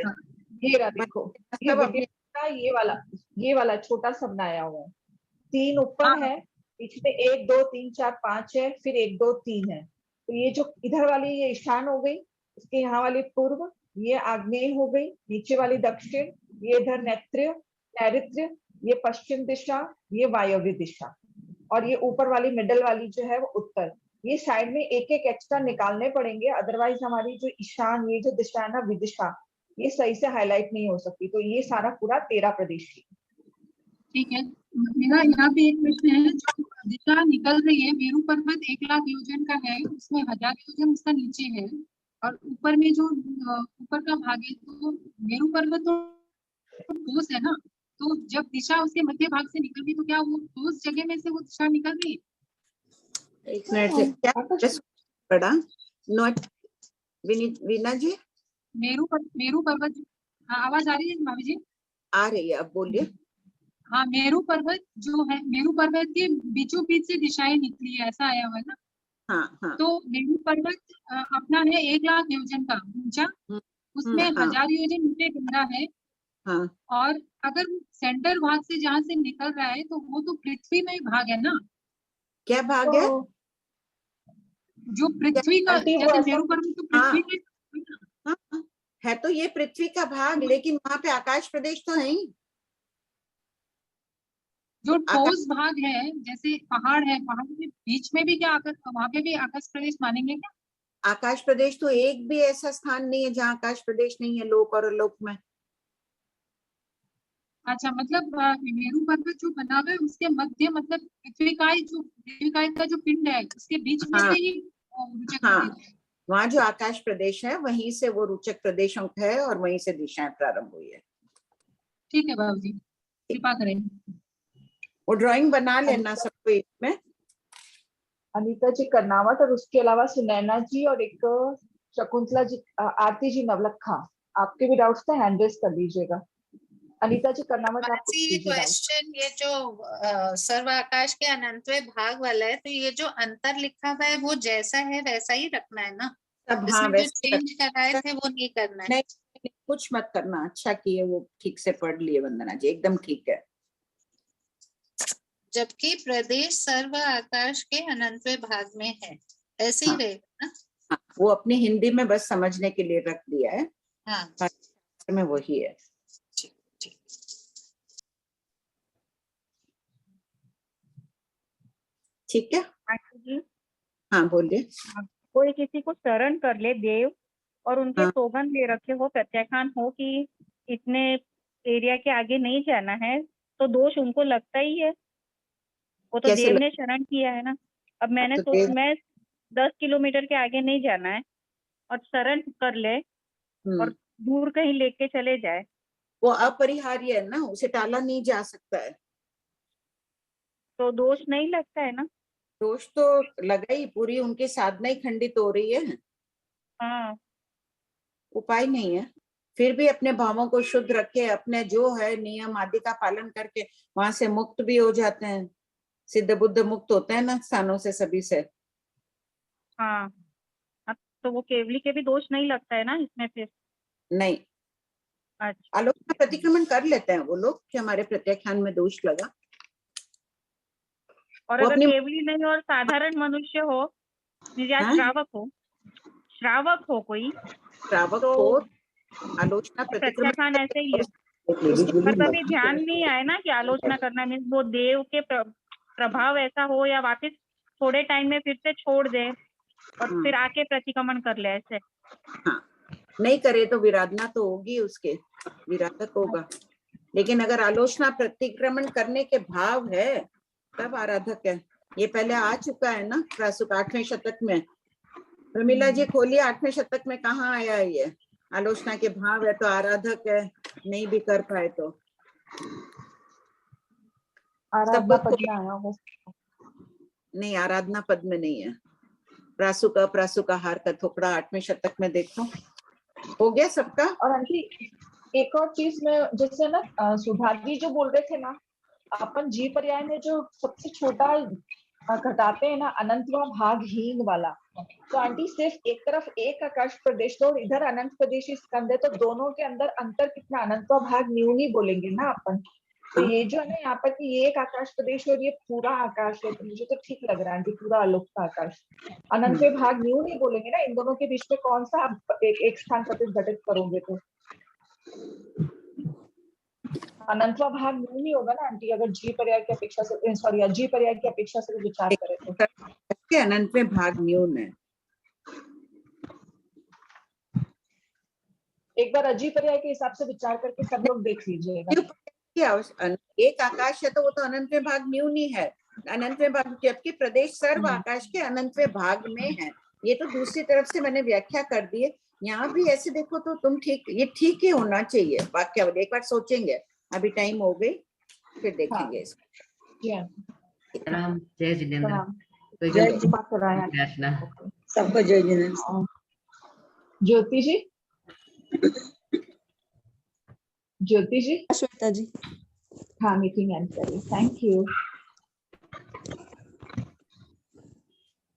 ये रहा देखो, ये वाला छोटा सा बनाया हुआ है। 3 ऊपर है, बीच में 1 2 3 4 5 है, फिर 1 2 3 है। तो ये जो इधर वाली ये ईशान हो गई, इसके यहाँ वाली पूर्व, ये आग्नेय हो गई, नीचे वाली दक्षिण, ये इधर नैऋत्य, ये पश्चिम दिशा, ये वायव्य दिशा, और ये ऊपर वाली मिडल वाली जो है वो उत्तर। ये साइड में एक एक एक्स्ट्रा निकालने पड़ेंगे, अदरवाइज हमारी जो ईशान ये जो दिशा है ना, विदिशा, ये सही से हाईलाइट नहीं हो सकती। तो ये सारा पूरा 13 प्रदेश की। ठीक है, मेरा यहाँ पे एक प्रश्न है, जो दिशा निकल रही है मेरू पर्वत 1,00,000 योजन का है, उसमें 1000 योजन उसका नीचे है, और ऊपर में जो ऊपर का भाग है, तो मेरू पर्वत तो ठोस है ना, तो जब दिशा उसके मध्य भाग से निकल गई तो क्या वो ठोस जगह में से वो दिशा निकल रही है? एक मिनट, क्या पढ़ा नोट वीना जी? मेरू पर्वत, आवाज आ रही है भाभी जी? आ रही है, अब बोलिए। हाँ, मेरू पर्वत जो है, मेरू पर्वत के बीचों बीच से दिशाएं निकली है, ऐसा आया हुआ है ना? तो मेरू पर्वत अपना है 1,00,000 योजन का ऊंचा, उसमें 1000 योजन नीचे गहरा है। और अगर सेंटर भाग से जहाँ से निकल रहा है तो वो तो पृथ्वी में ही भाग है ना। क्या भाग है? जो पृथ्वी का, जैसे मेरू पर्वत तो पृथ्वी का है, तो ये पृथ्वी का भाग, लेकिन वहां पे आकाश प्रदेश तो है ही। जो ठोस भाग है, जैसे पहाड़ है, पहाड़ के बीच में भी क्या वहां पे भी आकाश प्रदेश मानेंगे क्या? आकाश प्रदेश तो एक भी ऐसा स्थान नहीं है जहाँ आकाश प्रदेश नहीं है, लोक और अलोक में। अच्छा, मतलब मेरू पर्वत जो बना हुआ है उसके मध्य, मतलब पृथ्वी का जो पिंड है उसके बीच में से ही रुचक प्रदेश है। वहाँ जो आकाश प्रदेश है वहीं से वो रुचक प्रदेशों का है और वहीं से दिशाएं प्रारंभ हुई है। ठीक है बाबू जी, कृपा करें। वो ड्राइंग बना लेना सबको इसमें। अनीता जी कर्नावट और उसके अलावा सुनैना जी और एक शकुंतला जी, आरती जी नवलखा, आपके भी डाउट्स थे हैंड रेज कर लीजिएगा। अनीता जी कर्नावट, आप क्वेश्चन, ये जो सर्व आकाश के अनंतवें भाग वाला है, तो ये जो अंतर लिखा हुआ है वो जैसा है वैसा ही रखना है ना? इसमें जो चेंज कराए थे वो नहीं करना है? नहीं, कुछ मत करना। अच्छा किए वो ठीक से पढ़ लिए वंदना जी, एकदम ठीक है। जबकि प्रदेश सर्व आकाश के अनंतवें भाग में है, ऐसे ही रहेगा ना? वो अपनी हिंदी में बस समझने के लिए रख दिया है। हाँ, में वही है। ठीक है। हाँ बोलिए। कोई किसी को शरण कर ले देव और उनके सौगंध ले रखे हो, प्रत्याख्यान हो कि इतने एरिया के आगे नहीं जाना है, तो दोष उनको लगता ही है। वो तो देव ने शरण किया है ना। अब मैंने मैं 10 किलोमीटर के आगे नहीं जाना है और शरण कर ले और दूर कहीं लेके चले जाए, वो अपरिहार्य है ना, उसे टाला नहीं जा सकता है। तो दोष नहीं लगता है ना? दोष तो लगा ही, पूरी उनकी साधना ही खंडित हो रही है। हाँ, उपाय नहीं है। फिर भी अपने भावों को शुद्ध रखे, अपने जो है नियम आदि का पालन करके वहां से मुक्त भी हो जाते हैं। सिद्ध बुद्ध मुक्त होते हैं ना स्थानों से, सभी से। हाँ, तो वो केवली के भी दोष नहीं लगता है ना इसमें फिर? नहीं। अच्छा, आलोक में प्रतिक्रमण कर लेते हैं वो लोग कि हमारे प्रत्याख्यान में दोष लगा। और अगर केवली नहीं और साधारण मनुष्य हो, श्रावक हो कोई, श्रावक तो हो, आलोचना प्रत्याख्यान ऐसे ही है। पर कभी ध्यान नहीं आए ना कि आलोचना करना मीन्स वो देव के प्रभाव ऐसा हो, या वापस थोड़े टाइम में फिर से छोड़ दे और फिर आके प्रतिक्रमण कर ले, ऐसे। हाँ, नहीं करे तो विराधना तो होगी, उसके विराधक होगा। लेकिन अगर आलोचना प्रतिक्रमण करने के भाव है तब आराधक है। ये पहले आ चुका है ना प्रासुक 8वें शतक में। प्रमिला जी खोलिए 8वें शतक में कहाँ आया है ये? आलोचना के भाव है तो आराधक है, नहीं भी कर पाए तो आराधना पद में आया होगा। नहीं, आराधना पद में नहीं है। प्रासुक अप्रासुक आहार का थोपड़ा 8वें शतक में देखो। हो गया सबका? और आंटी एक और चीज में, जैसे ना सुधाजी जो बोल रहे थे ना, अपन जी पर्याय में जो सबसे छोटा घटाते हैं ना, अनंतवा भाग हीन वाला, तो आंटी सिर्फ एक तरफ एक आकाश प्रदेश तो और इधर अनंत प्रदेश स्कंद है, तो दोनों के अंदर अंतर कितना? अनंतवा भाग न्यून ही बोलेंगे ना अपन। तो ये जो है ना यहाँ पर कि ये एक आकाश प्रदेश और ये पूरा आकाश है, तो मुझे तो ठीक लग रहा है आंटी, पूरा आलोक का आकाश। अनंतवे भाग न्यून ही बोलेंगे ना, इन दोनों के बीच में कौन सा एक स्थान प्रतिघटित करोगे तो अनंतवा भाग न्यून ही होगा ना आंटी, अगर जी पर्याय की अपेक्षा से, सॉरी जी पर्याय की अपेक्षा से विचार करें तो। अनंत में भाग न्यून है। एक बार अजी पर्याय के हिसाब से विचार करके सब लोग देख लीजिएगा। एक आकाश है तो वो तो अनंतवें भाग न्यून ही है। अनंतवें भाग, जबकि प्रदेश सर्व आकाश के अनंतवें भाग में है। ये तो दूसरी तरफ से मैंने व्याख्या कर दी है। यहाँ भी ऐसे देखो तो तुम ठीक, ये ठीक ही होना चाहिए वाक्य। एक बार सोचेंगे, अभी टाइम हो गई, फिर देखेंगे इसको। जय जिनेंद्र। जय सबको जय जिनेंद्र। ज्योति जी, ज्योति जी, श्वेता जी, हाँ मीटिंग एंड करिए। Thank you.